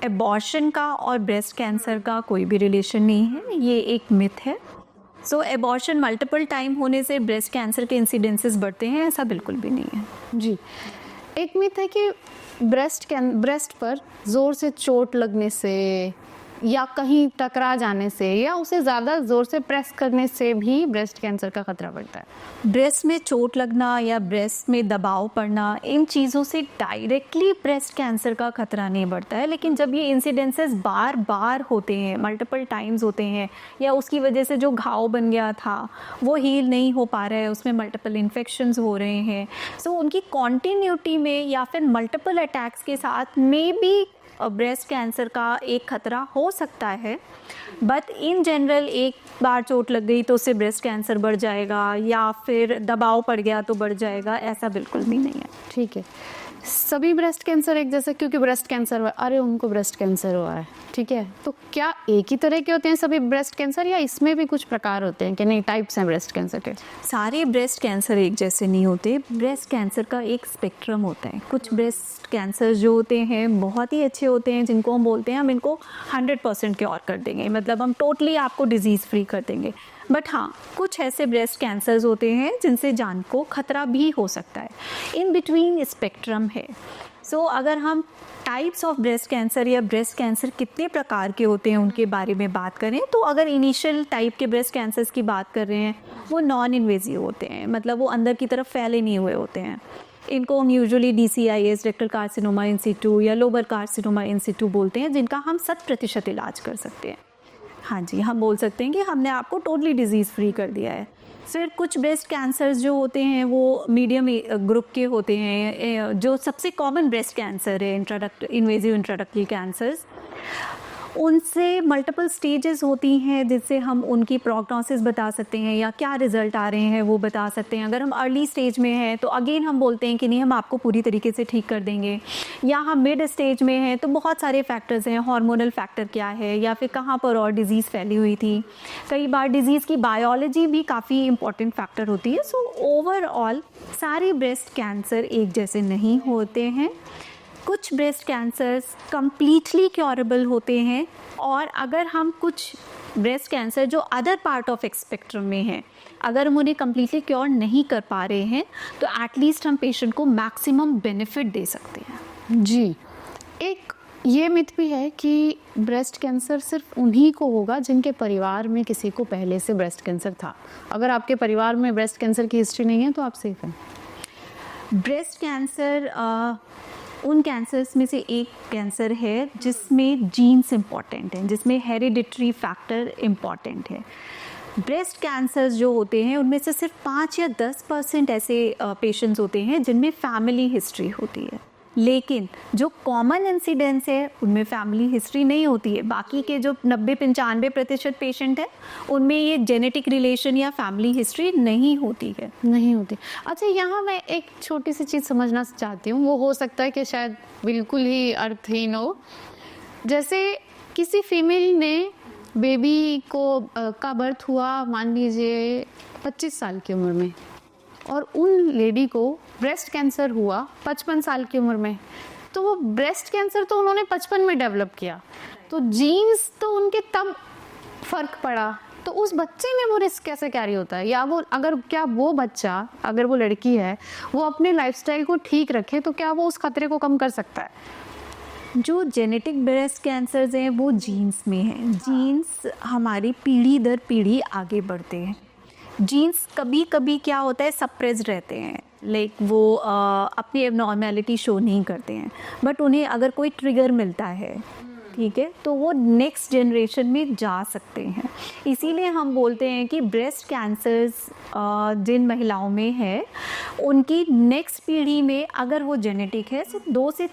अबॉर्शन का और ब्रेस्ट कैंसर का कोई भी रिलेशन नहीं है, ये एक मिथ है। सो अबॉर्शन मल्टीपल टाइम होने से ब्रेस्ट कैंसर के इंसिडेंसेस बढ़ते हैं, ऐसा बिल्कुल भी नहीं है। जी, एक मिथ है कि ब्रेस्ट पर ज़ोर से चोट लगने से या कहीं टकरा जाने से या उसे ज़्यादा ज़ोर से प्रेस करने से भी ब्रेस्ट कैंसर का खतरा बढ़ता है। ब्रेस्ट में चोट लगना या ब्रेस्ट में दबाव पड़ना, इन चीज़ों से डायरेक्टली ब्रेस्ट कैंसर का खतरा नहीं बढ़ता है। लेकिन जब ये इंसिडेंसेस बार बार होते हैं, मल्टीपल टाइम्स होते हैं, या उसकी वजह से जो घाव बन गया था वो हील नहीं हो पा रहा है, उसमें मल्टीपल इन्फेक्शंस हो रहे हैं, सो उनकी कॉन्टिन्यूटी में या फिर मल्टीपल अटैक्स के साथ मे बी ब्रेस्ट कैंसर का एक खतरा हो सकता है। बट इन जनरल एक बार चोट लग गई तो उससे ब्रेस्ट कैंसर बढ़ जाएगा या फिर दबाव पड़ गया तो बढ़ जाएगा, ऐसा बिल्कुल भी नहीं है। ठीक है, सभी ब्रेस्ट कैंसर एक जैसे, क्योंकि ब्रेस्ट कैंसर हुआ, अरे उनको ब्रेस्ट कैंसर हुआ है, ठीक है, तो क्या एक ही तरह के होते हैं सभी ब्रेस्ट कैंसर या इसमें भी कुछ प्रकार होते हैं कि नहीं, टाइप्स हैं ब्रेस्ट कैंसर के? सारे ब्रेस्ट कैंसर एक जैसे नहीं होते। ब्रेस्ट कैंसर का एक स्पेक्ट्रम होता है। कुछ ब्रेस्ट कैंसर जो होते हैं बहुत ही अच्छे होते हैं, जिनको हम बोलते हैं हम इनको 100% क्योर कर देंगे, मतलब हम टोटली आपको डिजीज़ फ्री कर देंगे। बट हाँ, कुछ ऐसे ब्रेस्ट कैंसर्स होते हैं जिनसे जान को खतरा भी हो सकता है। इन बिटवीन स्पेक्ट्रम है। सो अगर हम टाइप्स ऑफ ब्रेस्ट कैंसर या ब्रेस्ट कैंसर कितने प्रकार के होते हैं उनके बारे में बात करें, तो अगर इनिशियल टाइप के ब्रेस्ट कैंसर्स की बात कर रहे हैं, वो नॉन इन्वेजिव होते हैं, मतलब वो अंदर की तरफ फैले नहीं हुए होते हैं। इनको हम यूजुअली DCIS, रेक्टल कार्सिनोमा इन सिटू या लोबर कार्सिनोमा इन सिटू बोलते हैं, जिनका हम 100% इलाज कर सकते हैं। हाँ जी, हम बोल सकते हैं कि हमने आपको टोटली डिजीज़ फ्री कर दिया है। फिर कुछ ब्रेस्ट कैंसर्स जो होते हैं वो मीडियम ग्रुप के होते हैं। जो सबसे कॉमन ब्रेस्ट कैंसर है, इन्वेजिव इंट्रोडक्टरी कैंसर्स, उनसे मल्टीपल स्टेजेस होती हैं जिससे हम उनकी प्रोग्नोसिस बता सकते हैं या क्या रिज़ल्ट आ रहे हैं वो बता सकते हैं। अगर हम अर्ली स्टेज में हैं तो अगेन हम बोलते हैं कि नहीं, हम आपको पूरी तरीके से ठीक कर देंगे। या हम मिड स्टेज में हैं तो बहुत सारे फैक्टर्स हैं, हार्मोनल फैक्टर क्या है या फिर कहाँ पर और डिज़ीज़ फैली हुई थी। कई बार डिज़ीज़ की बायोलॉजी भी काफ़ी इंपॉर्टेंट फैक्टर होती है। सो ओवरऑल सारे ब्रेस्ट कैंसर एक जैसे नहीं होते हैं। कुछ ब्रेस्ट कैंसर्स कम्प्लीटली क्योरेबल होते हैं, और अगर हम कुछ ब्रेस्ट कैंसर जो अदर पार्ट ऑफ स्पेक्ट्रम में हैं, अगर हम उन्हें कम्प्लीटली क्योर नहीं कर पा रहे हैं तो एटलीस्ट हम पेशेंट को मैक्सिमम बेनिफिट दे सकते हैं। जी, एक ये मिथ भी है कि ब्रेस्ट कैंसर सिर्फ उन्हीं को होगा जिनके परिवार में किसी को पहले से ब्रेस्ट कैंसर था। अगर आपके परिवार में ब्रेस्ट कैंसर की हिस्ट्री नहीं है तो आप सेफ हैं। ब्रेस्ट कैंसर उन कैंसर्स में से एक कैंसर है जिसमें जीन्स इम्पॉर्टेंट हैं, जिसमें हेरिडिटरी फैक्टर इम्पॉर्टेंट है। ब्रेस्ट कैंसर्स जो होते हैं उनमें से सिर्फ 5 या 10% ऐसे पेशेंट्स होते हैं जिनमें फैमिली हिस्ट्री होती है, लेकिन जो कॉमन इंसिडेंस है उनमें फैमिली हिस्ट्री नहीं होती है। बाकी के जो 90-95% पेशेंट हैं उनमें ये जेनेटिक रिलेशन या फैमिली हिस्ट्री नहीं होती है। नहीं होती। अच्छा, यहाँ मैं एक छोटी सी चीज़ समझना चाहती हूँ, वो हो सकता है कि शायद बिल्कुल ही अर्थहीन हो। जैसे किसी फीमेल ने बेबी को का बर्थ हुआ मान लीजिए 25 साल की उम्र में, और उन लेडी को ब्रेस्ट कैंसर हुआ 55 साल की उम्र में, तो वो ब्रेस्ट कैंसर तो उन्होंने 55 में डेवलप किया, तो जीन्स तो उनके तब फर्क पड़ा, तो उस बच्चे में वो रिस्क कैसे कैरी होता है? या वो अगर क्या वो बच्चा, अगर वो लड़की है, वो अपने लाइफस्टाइल को ठीक रखे तो क्या वो उस खतरे को कम कर सकता है? जो जेनेटिक ब्रेस्ट कैंसर्स हैं वो जीन्स में हैं। जीन्स हमारी पीढ़ी दर पीढ़ी आगे बढ़ते हैं। जीन्स कभी कभी क्या होता है, सप्रेस रहते हैं, लाइक वो अपनी एबनॉर्मेलिटी शो नहीं करते हैं, बट उन्हें अगर कोई ट्रिगर मिलता है, ठीक है, तो वो नेक्स्ट जनरेशन में जा सकते हैं। इसीलिए हम बोलते हैं कि ब्रेस्ट कैंसर्स जिन महिलाओं में है उनकी नेक्स्ट पीढ़ी में अगर वो जेनेटिक है, सिर्फ 2 से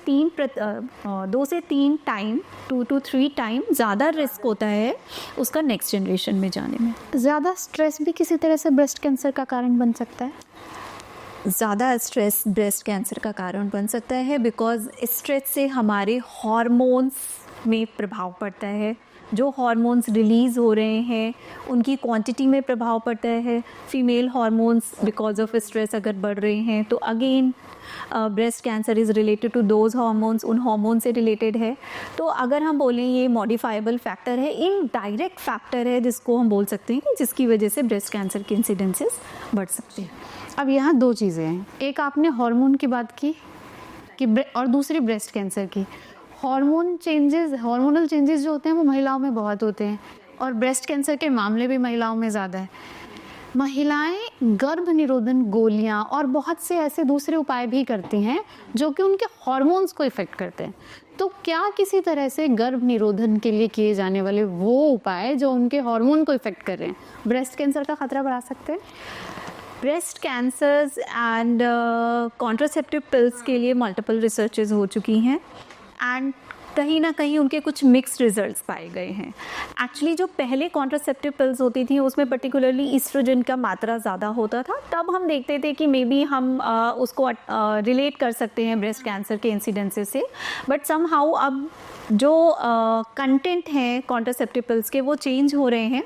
3 टाइम 2 to 3 टाइम ज़्यादा रिस्क होता है उसका नेक्स्ट जनरेशन में जाने में। ज़्यादा स्ट्रेस भी किसी तरह से ब्रेस्ट कैंसर का कारण बन सकता है? ज़्यादा स्ट्रेस ब्रेस्ट कैंसर का कारण बन सकता है, बिकॉज स्ट्रेस से हमारे हार्मोन्स में प्रभाव पड़ता है। जो हार्मोन्स रिलीज़ हो रहे हैं उनकी क्वांटिटी में प्रभाव पड़ता है। Female hormones because of stress अगर बढ़ रहे हैं तो again breast cancer is related to those hormones, उन हार्मोन से रिलेटेड है। तो अगर हम बोलें ये मॉडिफाइबल फैक्टर है, इनडायरेक्ट फैक्टर है जिसको हम बोल सकते हैं कि जिसकी वजह से ब्रेस्ट कैंसर के इंसिडेंसेस बढ़ सकते हैं। अब यहाँ 2 चीज़ें हैं, एक आपने हार्मोन की बात की कि और दूसरी ब्रेस्ट कैंसर की। हार्मोनल चेंजेस जो होते हैं वो महिलाओं में बहुत होते हैं, और ब्रेस्ट कैंसर के मामले भी महिलाओं में ज़्यादा है। महिलाएं गर्भ निरोधन गोलियां और बहुत से ऐसे दूसरे उपाय भी करती हैं जो कि उनके हार्मोन्स को इफ़ेक्ट करते हैं। तो क्या किसी तरह से गर्भ निरोधन के लिए किए जाने वाले वो उपाय जो उनके हार्मोन को इफ़ेक्ट कर रहे हैं ब्रेस्ट कैंसर का खतरा बढ़ा सकते हैं? Breast cancers and contraceptive pills के लिए मल्टीपल रिसर्चेज हो चुकी हैं, एंड कहीं ना कहीं उनके कुछ मिक्स्ड रिजल्ट्स पाए गए हैं। एक्चुअली जो पहले कॉन्ट्रासेप्टिव पिल्स होती थी उसमें पर्टिकुलरली ईस्ट्रोजन का मात्रा ज़्यादा होता था, तब हम देखते थे कि मे बी हम उसको रिलेट कर सकते हैं ब्रेस्ट कैंसर के इंसिडेंसेस से, बट समहाउ अब जो कंटेंट हैं कॉन्ट्रासेप्टिव पिल्स के वो चेंज हो रहे हैं।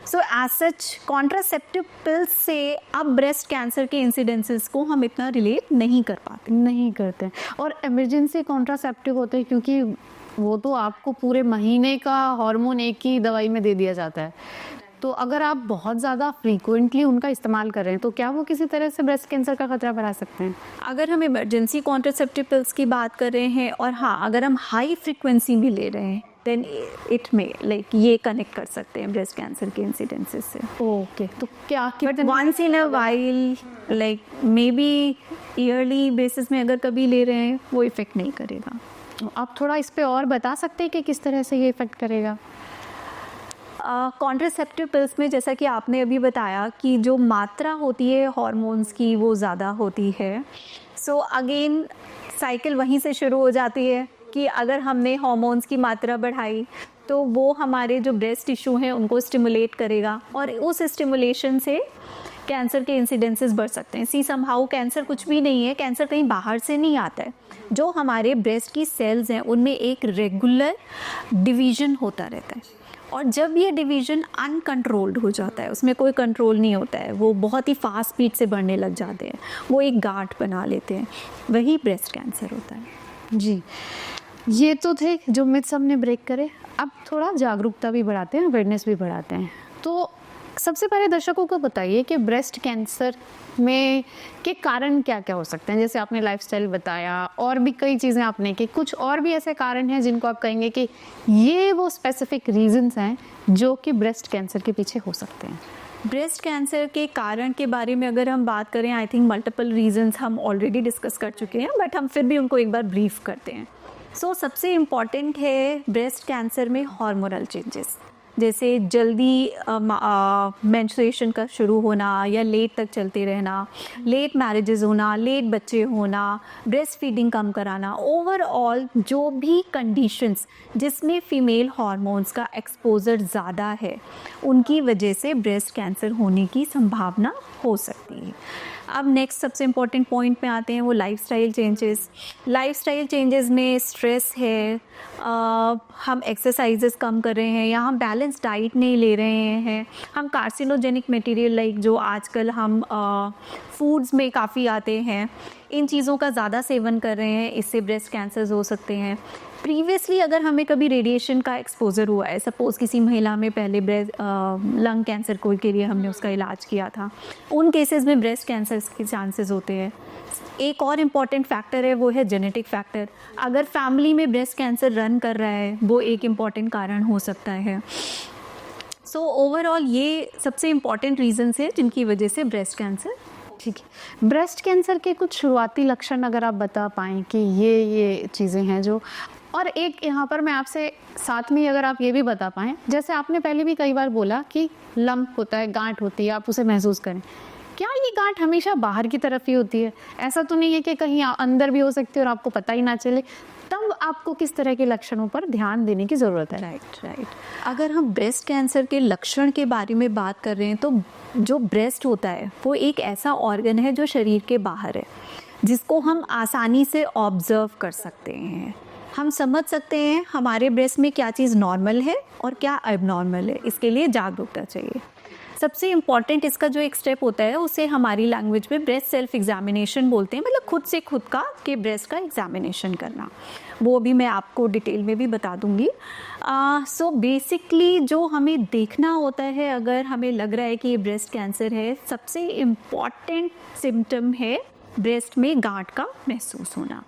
So as such contraceptive pills से अब ब्रेस्ट कैंसर के इंसिडेंसेस को हम इतना रिलेट नहीं कर पाते। नहीं करते। और इमरजेंसी कॉन्ट्रासेप्टिव होते हैं क्योंकि वो तो आपको पूरे महीने का हार्मोन एक ही दवाई में दे दिया जाता है, तो अगर आप बहुत ज़्यादा फ्रीक्वेंटली उनका इस्तेमाल कर रहे हैं तो क्या वो किसी तरह से ब्रेस्ट कैंसर का खतरा बढ़ा सकते हैं? अगर हम इमरजेंसी कॉन्ट्रासेप्टिव पिल्स की बात कर रहे हैं, और हाँ अगर हम हाई फ्रीक्वेंसी भी ले रहे हैं, देन इट में लाइक ये कनेक्ट कर सकते हैं ब्रेस्ट कैंसर के इंसिडेंसेस से। ओके, तो क्या but once in a while, like maybe yearly basis में अगर कभी ले रहे हैं वो इफ़ेक्ट नहीं करेगा। आप थोड़ा इस पे और बता सकते हैं कि किस तरह से ये इफ़ेक्ट करेगा? कॉन्ट्रासेप्टिव पिल्स में जैसा कि आपने अभी बताया कि जो मात्रा होती है हार्मोन्स की वो ज़्यादा होती है। सो अगेन साइकिल वहीं से शुरू हो जाती है क्योंकि अगर हमने हार्मोन्स की मात्रा बढ़ाई तो वो हमारे जो ब्रेस्ट टिश्यू हैं उनको स्टिमुलेट करेगा और उस स्टिमुलेशन से कैंसर के इंसिडेंसेस बढ़ सकते हैं। सी समहाउ कैंसर कुछ भी नहीं है, कैंसर कहीं बाहर से नहीं आता है। जो हमारे ब्रेस्ट की सेल्स हैं उनमें एक रेगुलर डिवीजन होता रहता है और जब ये डिवीजन अनकंट्रोल्ड हो जाता है, उसमें कोई कंट्रोल नहीं होता है, वो बहुत ही फास्ट स्पीड से बढ़ने लग जाते हैं, वो एक गांठ बना लेते हैं, वही ब्रेस्ट कैंसर होता है। जी, ये तो थे जो मिथ्स हमने ब्रेक करे। अब थोड़ा जागरूकता भी बढ़ाते हैं, अवेयरनेस भी बढ़ाते हैं। तो सबसे पहले दर्शकों को बताइए कि ब्रेस्ट कैंसर में के कारण क्या क्या हो सकते हैं। जैसे आपने लाइफस्टाइल बताया और भी कई चीज़ें आपने की, कुछ और भी ऐसे कारण हैं जिनको आप कहेंगे कि ये वो स्पेसिफिक रीजंस हैं जो कि ब्रेस्ट कैंसर के पीछे हो सकते हैं। ब्रेस्ट कैंसर के कारण के बारे में अगर हम बात करें, आई थिंक मल्टीपल रीजंस हम ऑलरेडी डिस्कस कर चुके हैं, बट हम फिर भी उनको एक बार ब्रीफ करते हैं। सबसे इम्पॉर्टेंट है ब्रेस्ट कैंसर में हार्मोनल चेंजेस, जैसे जल्दी मेंस्ट्रुएशन का शुरू होना या लेट तक चलते रहना, लेट मैरिजेस होना, लेट बच्चे होना, ब्रेस्ट फीडिंग कम कराना, ओवरऑल जो भी कंडीशंस जिसमें फीमेल हार्मोन्स का एक्सपोजर ज़्यादा है उनकी वजह से ब्रेस्ट कैंसर होने की संभावना हो सकती है। अब नेक्स्ट सबसे इम्पॉर्टेंट पॉइंट पे आते हैं, वो लाइफस्टाइल चेंजेस। लाइफस्टाइल चेंजेस में स्ट्रेस है, हम एक्सरसाइजेस कम कर रहे हैं या हम बैलेंस डाइट नहीं ले रहे हैं, हम कार्सिनोजेनिक मटेरियल लाइक जो आजकल हम फूड्स में काफ़ी आते हैं, इन चीज़ों का ज़्यादा सेवन कर रहे हैं, इससे ब्रेस्ट कैंसर्स हो सकते हैं। प्रीवियसली अगर हमें कभी रेडिएशन का एक्सपोजर हुआ है, सपोज़ किसी महिला में पहले लंग कैंसर कोई के लिए हमने उसका इलाज किया था, उन केसेस में ब्रेस्ट कैंसर के चांसेस होते हैं। एक और इम्पॉर्टेंट फैक्टर है, वो है जेनेटिक फैक्टर। अगर फैमिली में ब्रेस्ट कैंसर रन कर रहा है, वो एक इम्पॉर्टेंट कारण हो सकता है। ओवरऑल ये सबसे इम्पॉर्टेंट रीजंस है जिनकी वजह से ब्रेस्ट कैंसर। ठीक है, ब्रेस्ट कैंसर के कुछ शुरुआती लक्षण अगर आप बता पाएँ कि ये चीज़ें हैं जो, और एक यहाँ पर मैं आपसे साथ में अगर आप ये भी बता पाएँ, जैसे आपने पहले भी कई बार बोला कि लंप होता है, गांठ होती है, आप उसे महसूस करें, क्या ये गांठ हमेशा बाहर की तरफ ही होती है? ऐसा तो नहीं है कि कहीं अंदर भी हो सकती है और आपको पता ही ना चले? तब आपको किस तरह के लक्षणों पर ध्यान देने की ज़रूरत है? राइट। अगर हम ब्रेस्ट कैंसर के लक्षण के बारे में बात कर रहे हैं तो जो ब्रेस्ट होता है वो एक ऐसा ऑर्गन है जो शरीर के बाहर है, जिसको हम आसानी से ऑब्जर्व कर सकते हैं। हम समझ सकते हैं हमारे ब्रेस्ट में क्या चीज़ नॉर्मल है और क्या एबनॉर्मल है। इसके लिए जागरूकता चाहिए। सबसे इम्पॉर्टेंट इसका जो एक स्टेप होता है उसे हमारी लैंग्वेज में ब्रेस्ट सेल्फ एग्जामिनेशन बोलते हैं, मतलब खुद से खुद का के ब्रेस्ट का एग्जामिनेशन करना। वो भी मैं आपको डिटेल में भी बता दूंगी। बेसिकली जो हमें देखना होता है, अगर हमें लग रहा है कि ये ब्रेस्ट कैंसर है, सबसे इम्पॉर्टेंट सिम्टम है ब्रेस्ट में गांठ का महसूस होना।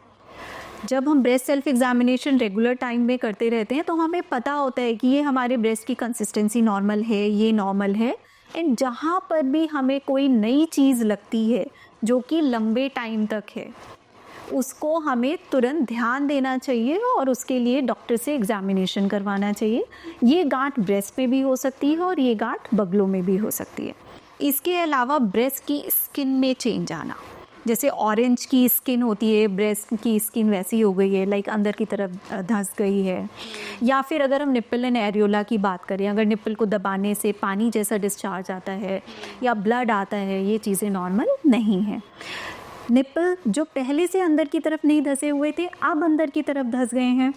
जब हम breast self examination regular time में करते रहते हैं तो हमें पता होता है कि ये हमारे ब्रेस्ट की कंसिस्टेंसी नॉर्मल है, ये नॉर्मल है। एंड जहाँ पर भी हमें कोई नई चीज़ लगती है जो कि लंबे टाइम तक है, उसको हमें तुरंत ध्यान देना चाहिए और उसके लिए डॉक्टर से एग्जामिनेशन करवाना चाहिए। ये गांठ ब्रेस्ट में भी हो सकती है और ये गांठ बगलों में भी हो सकती है। इसके अलावा ब्रेस्ट की स्किन में चेंज आना, जैसे ऑरेंज की स्किन होती है, ब्रेस्ट की स्किन वैसी हो गई है, लाइक अंदर की तरफ धंस गई है। या फिर अगर हम निप्पल एंड एरियोला की बात करें, अगर निप्पल को दबाने से पानी जैसा डिस्चार्ज आता है या ब्लड आता है, ये चीज़ें नॉर्मल नहीं हैं। निप्पल जो पहले से अंदर की तरफ नहीं धंसे हुए थे, अब अंदर की तरफ धंस गए हैं,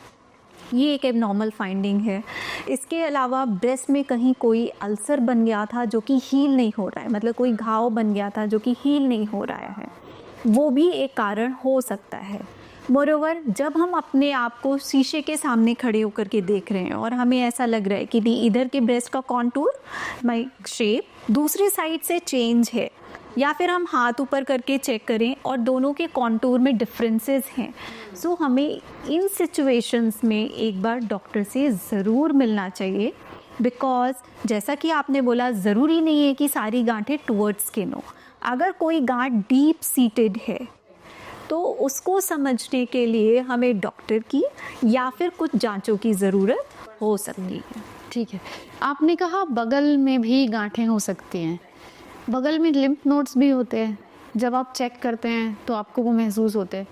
ये एक एबनॉर्मल फाइंडिंग है। इसके अलावा ब्रेस्ट में कहीं कोई अल्सर बन गया था जो कि हील नहीं हो रहा है, मतलब कोई घाव बन गया था जो कि हील नहीं हो रहा है, वो भी एक कारण हो सकता है। मोरोवर, जब हम अपने आप को शीशे के सामने खड़े होकर के देख रहे हैं और हमें ऐसा लग रहा है कि इधर के ब्रेस्ट का कॉन्टूर, माई शेप दूसरी साइड से चेंज है, या फिर हम हाथ ऊपर करके चेक करें और दोनों के कॉन्टूर में डिफरेंसेस हैं, सो हमें इन सिचुएशंस में एक बार डॉक्टर से ज़रूर मिलना चाहिए। बिकॉज जैसा कि आपने बोला, ज़रूरी नहीं है कि सारी गांठें टुवर्ड्स स्किन हो। अगर कोई गांठ डीप सीटेड है तो उसको समझने के लिए हमें डॉक्टर की या फिर कुछ जांचों की ज़रूरत हो सकती है। ठीक है, आपने कहा बगल में भी गांठें हो सकती हैं, बगल में लिम्फ नोड्स भी होते हैं, जब आप चेक करते हैं तो आपको वो महसूस होते हैं।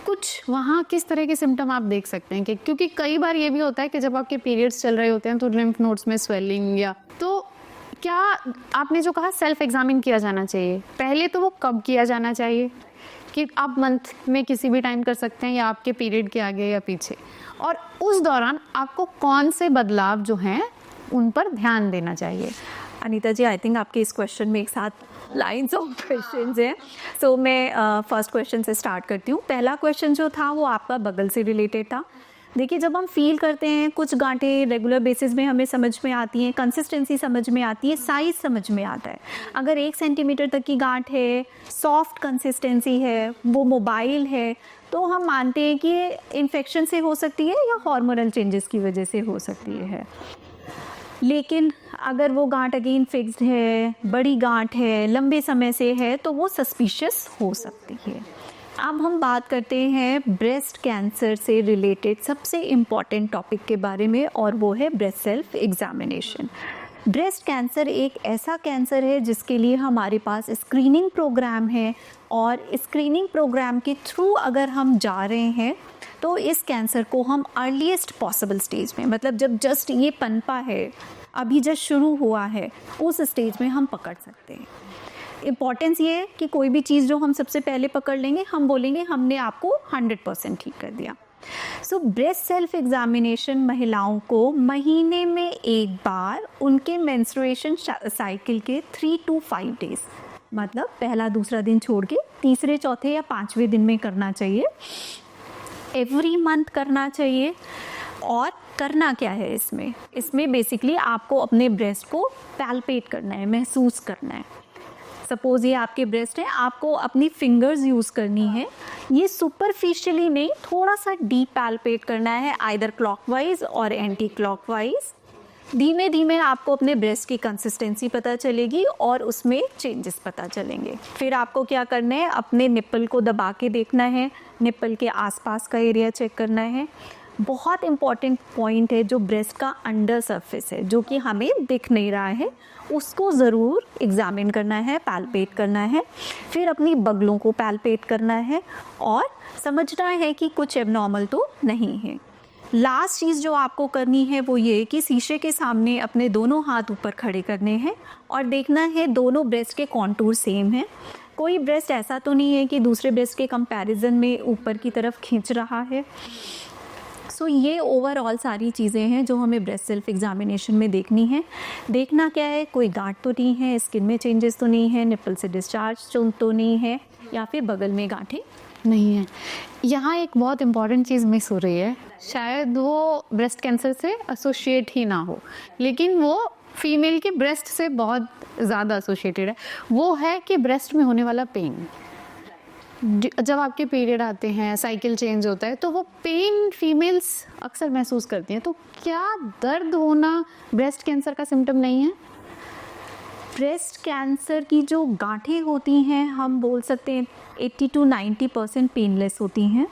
कुछ वहाँ किस तरह के सिम्टम आप देख सकते हैं कि क्योंकि कई बार ये भी होता है कि जब आपके पीरियड्स चल रहे होते हैं तो लिम्फ नोड्स में स्वेलिंग या तो क्या आपने जो कहा सेल्फ एग्जामिन किया जाना चाहिए, पहले तो वो कब किया जाना चाहिए कि आप मंथ में किसी भी टाइम कर सकते हैं या आपके पीरियड के आगे या पीछे, और उस दौरान आपको कौन से बदलाव जो हैं उन पर ध्यान देना चाहिए? अनीता जी, आई थिंक आपके इस क्वेश्चन में एक साथ लाइंस ऑफ क्वेश्चंस हैं। सो मैं फर्स्ट क्वेश्चन से स्टार्ट करती हूँ। पहला क्वेश्चन जो था वो आपका बगल से रिलेटेड था। देखिए, जब हम फील करते हैं कुछ गांठें रेगुलर बेसिस में हमें समझ में आती हैं, कंसिस्टेंसी समझ में आती है, साइज़ समझ में आता है। अगर 1 सेंटीमीटर तक की गांठ है, सॉफ्ट कंसिस्टेंसी है, वो मोबाइल है, तो हम मानते हैं कि इन्फेक्शन से हो सकती है या हार्मोनल चेंजेस की वजह से हो सकती है। लेकिन अगर वो गांठ अगेन फिक्स्ड है, बड़ी गांठ है, लंबे समय से है, तो वो सस्पिशियस हो सकती है। अब हम बात करते हैं ब्रेस्ट कैंसर से रिलेटेड सबसे इम्पॉर्टेंट टॉपिक के बारे में, और वो है breast self examination. Breast cancer एक ऐसा कैंसर है जिसके लिए हमारे पास स्क्रीनिंग प्रोग्राम है, और स्क्रीनिंग प्रोग्राम के थ्रू अगर हम जा रहे हैं तो इस कैंसर को हम अर्लीस्ट पॉसिबल स्टेज में, मतलब जब जस्ट ये पनपा है, अभी जस्ट शुरू हुआ है, उस स्टेज में हम पकड़ सकते हैं। इम्पॉर्टेंस ये है कि कोई भी चीज़ जो हम सबसे पहले पकड़ लेंगे, हम बोलेंगे हमने आपको 100% ठीक कर दिया। सो ब्रेस्ट सेल्फ एग्जामिनेशन महिलाओं को महीने में एक बार उनके मेंस्ट्रुएशन साइकिल के 3 to 5 डेज, मतलब पहला दूसरा दिन छोड़ के तीसरे चौथे या 5वें दिन में करना चाहिए। एवरी मंथ करना चाहिए। और करना क्या है इसमें बेसिकली आपको अपने ब्रेस्ट को पैल्पेट करना है, महसूस करना है। सपोज़ ये आपके ब्रेस्ट है, आपको अपनी फिंगर्स यूज़ करनी है। ये सुपरफिशियली नहीं, थोड़ा सा डीप पैल्पेट करना है, आइदर क्लॉकवाइज और एंटी क्लॉकवाइज। धीमे धीमे आपको अपने ब्रेस्ट की कंसिस्टेंसी पता चलेगी और उसमें चेंजेस पता चलेंगे। फिर आपको क्या करना है, अपने निप्पल को दबा के देखना है, निप्पल के आसपास का एरिया चेक करना है। बहुत इम्पॉर्टेंट पॉइंट है जो ब्रेस्ट का अंडर सरफेस है, जो कि हमें दिख नहीं रहा है, उसको ज़रूर एग्जामिन करना है, पैल्पेट करना है। फिर अपनी बगलों को पैल्पेट करना है और समझना है कि कुछ एबनॉर्मल तो नहीं है। लास्ट चीज़ जो आपको करनी है वो ये कि शीशे के सामने अपने दोनों हाथ ऊपर खड़े करने हैं और देखना है दोनों ब्रेस्ट के कॉन्टूर सेम हैं। कोई ब्रेस्ट ऐसा तो नहीं है कि दूसरे ब्रेस्ट के कंपैरिजन में ऊपर की तरफ खींच रहा है। सो ये ओवरऑल सारी चीज़ें हैं जो हमें ब्रेस्ट सेल्फ एग्जामिनेशन में देखनी है। देखना क्या है, कोई गांठ तो नहीं है, स्किन में चेंजेस तो नहीं है, निप्पल से डिस्चार्ज तो नहीं है, या फिर बगल में गांठें नहीं है। यहाँ एक बहुत इम्पॉर्टेंट चीज़ मिस हो रही है, शायद वो ब्रेस्ट कैंसर से एसोसिएट ही ना हो, लेकिन वो फीमेल के ब्रेस्ट से बहुत ज़्यादा एसोसिएटेड है। वो है कि ब्रेस्ट में होने वाला पेन। जब आपके पीरियड आते हैं, साइकिल चेंज होता है, तो वो पेन फीमेल्स अक्सर महसूस करती हैं। तो क्या दर्द होना ब्रेस्ट कैंसर का सिम्टम नहीं है? ब्रेस्ट कैंसर की जो गांठें होती हैं, हम बोल सकते हैं 80 to 90% पेनलेस होती हैं।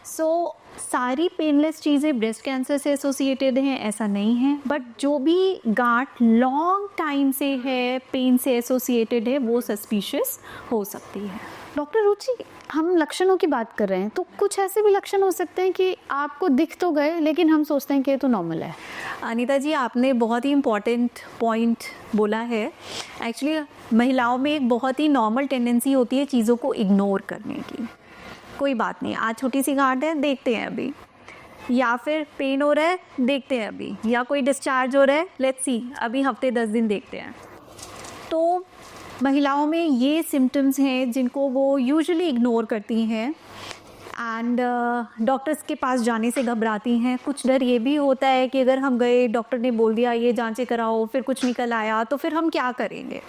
सो सारी पेनलेस चीज़ें ब्रेस्ट कैंसर से एसोसिएटेड हैं ऐसा नहीं है, बट जो भी गांठ लॉन्ग टाइम से है, पेन से एसोसिएटेड है, वो सस्पिशियस हो सकती है। डॉक्टर रुचि, हम लक्षणों की बात कर रहे हैं, तो कुछ ऐसे भी लक्षण हो सकते हैं कि आपको दिख तो गए लेकिन हम सोचते हैं कि ये तो नॉर्मल है। अनीता जी, आपने बहुत ही इम्पॉर्टेंट पॉइंट बोला है। एक्चुअली महिलाओं में एक बहुत ही नॉर्मल टेंडेंसी होती है चीज़ों को इग्नोर करने की। कोई बात नहीं, आज छोटी सी गांठ है, देखते हैं अभी, या फिर पेन हो रहा है, देखते हैं अभी, या कोई डिस्चार्ज हो रहा है, लेट्स सी, अभी हफ्ते 10 दिन देखते हैं। तो महिलाओं में ये सिम्टम्स हैं जिनको वो यूजुअली इग्नोर करती हैं एंड डॉक्टर्स के पास जाने से घबराती हैं। कुछ डर ये भी होता है कि अगर हम गए, डॉक्टर ने बोल दिया ये जांचें कराओ, फिर कुछ निकल आया तो फिर हम क्या करेंगे।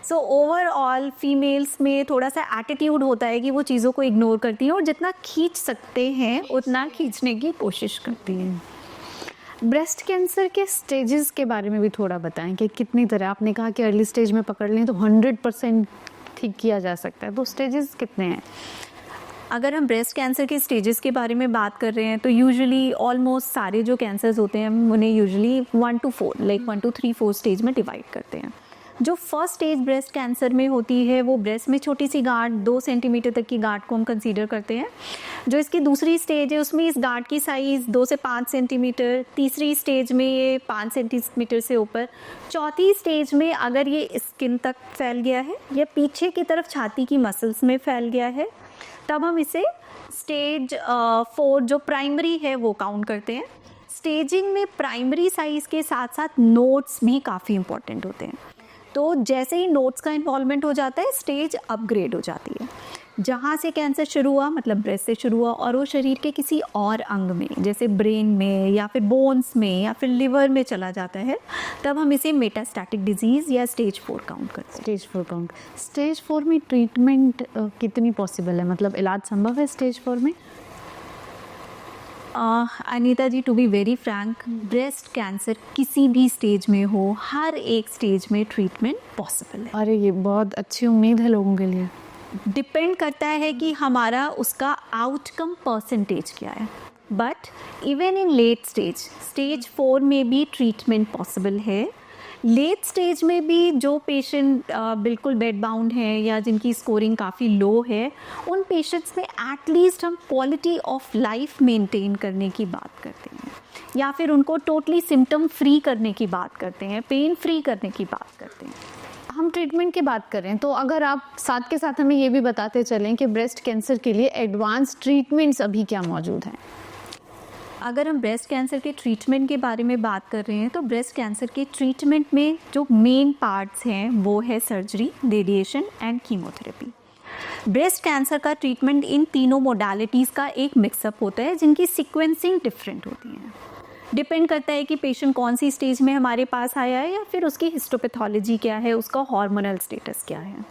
सो ओवरऑल फीमेल्स में थोड़ा सा एटीट्यूड होता है कि वो चीज़ों को इग्नोर करती हैं और जितना खींच सकते हैं उतना खींचने की कोशिश करती हैं। ब्रेस्ट कैंसर के स्टेजेस के बारे में भी थोड़ा बताएं कि कितनी तरह, आपने कहा कि अर्ली स्टेज में पकड़ लें तो 100% ठीक किया जा सकता है, तो स्टेजेस कितने हैं? अगर हम ब्रेस्ट कैंसर के स्टेजेस के बारे में बात कर रहे हैं तो यूजुअली ऑलमोस्ट सारे जो कैंसर्स होते हैं हम उन्हें usually 1 to 4 like 1 to 3 4 stage में डिवाइड करते हैं। जो फर्स्ट स्टेज ब्रेस्ट कैंसर में होती है वो ब्रेस्ट में छोटी सी गांठ 2 सेंटीमीटर तक की गांठ को हम कंसीडर करते हैं। जो इसकी दूसरी स्टेज है उसमें इस गांठ की साइज़ 2 से 5 सेंटीमीटर, तीसरी स्टेज में ये 5 सेंटीमीटर से ऊपर, चौथी स्टेज में अगर ये स्किन तक फैल गया है या पीछे की तरफ छाती की मसल्स में फैल गया है, तब हम इसे स्टेज 4 जो प्राइमरी है वो काउंट करते हैं। स्टेजिंग में प्राइमरी साइज़ के साथ साथ नोड्स भी काफ़ी इंपॉर्टेंट होते हैं। तो जैसे ही नोड्स का इन्वॉल्वमेंट हो जाता है स्टेज अपग्रेड हो जाती है। जहाँ से कैंसर शुरू हुआ मतलब ब्रेस्ट से शुरू हुआ और वो शरीर के किसी और अंग में जैसे ब्रेन में या फिर बोन्स में या फिर लिवर में चला जाता है, तब हम इसे मेटास्टैटिक डिजीज़ या स्टेज 4 काउंट करते हैं। Stage 4 count. स्टेज 4 में ट्रीटमेंट कितनी पॉसिबल है, मतलब इलाज संभव है स्टेज 4 में? Anita ji, to be very frank, breast cancer किसी भी स्टेज में हो, हर एक स्टेज में ट्रीटमेंट पॉसिबल है। अरे ये बहुत अच्छी उम्मीद है लोगों के लिए। डिपेंड करता है कि हमारा उसका आउटकम परसेंटेज क्या है। But even in late stage, stage 4 में भी ट्रीटमेंट पॉसिबल है। लेट स्टेज में भी जो पेशेंट बिल्कुल बेड बाउंड हैं या जिनकी स्कोरिंग काफ़ी लो है, उन पेशेंट्स में एटलीस्ट हम क्वालिटी ऑफ लाइफ मेंटेन करने की बात करते हैं या फिर उनको टोटली सिम्टम फ्री करने की बात करते हैं, पेन फ्री करने की बात करते हैं। हम ट्रीटमेंट की बात करें तो अगर आप साथ के साथ हमें ये भी बताते चलें कि ब्रेस्ट कैंसर के लिए एडवांस ट्रीटमेंट्स अभी क्या मौजूद हैं? अगर हम ब्रेस्ट कैंसर के ट्रीटमेंट के बारे में बात कर रहे हैं तो ब्रेस्ट कैंसर के ट्रीटमेंट में जो मेन पार्ट्स हैं वो है surgery, radiation and chemotherapy. Breast cancer का ट्रीटमेंट इन तीनों मोडालिटीज़ का एक मिक्सअप होता है जिनकी सीक्वेंसिंग डिफरेंट होती है। डिपेंड करता है कि पेशेंट कौन सी स्टेज में हमारे पास आया है या फिर उसकी हिस्टोपैथोलॉजी क्या है, उसका हार्मोनल स्टेटस क्या है।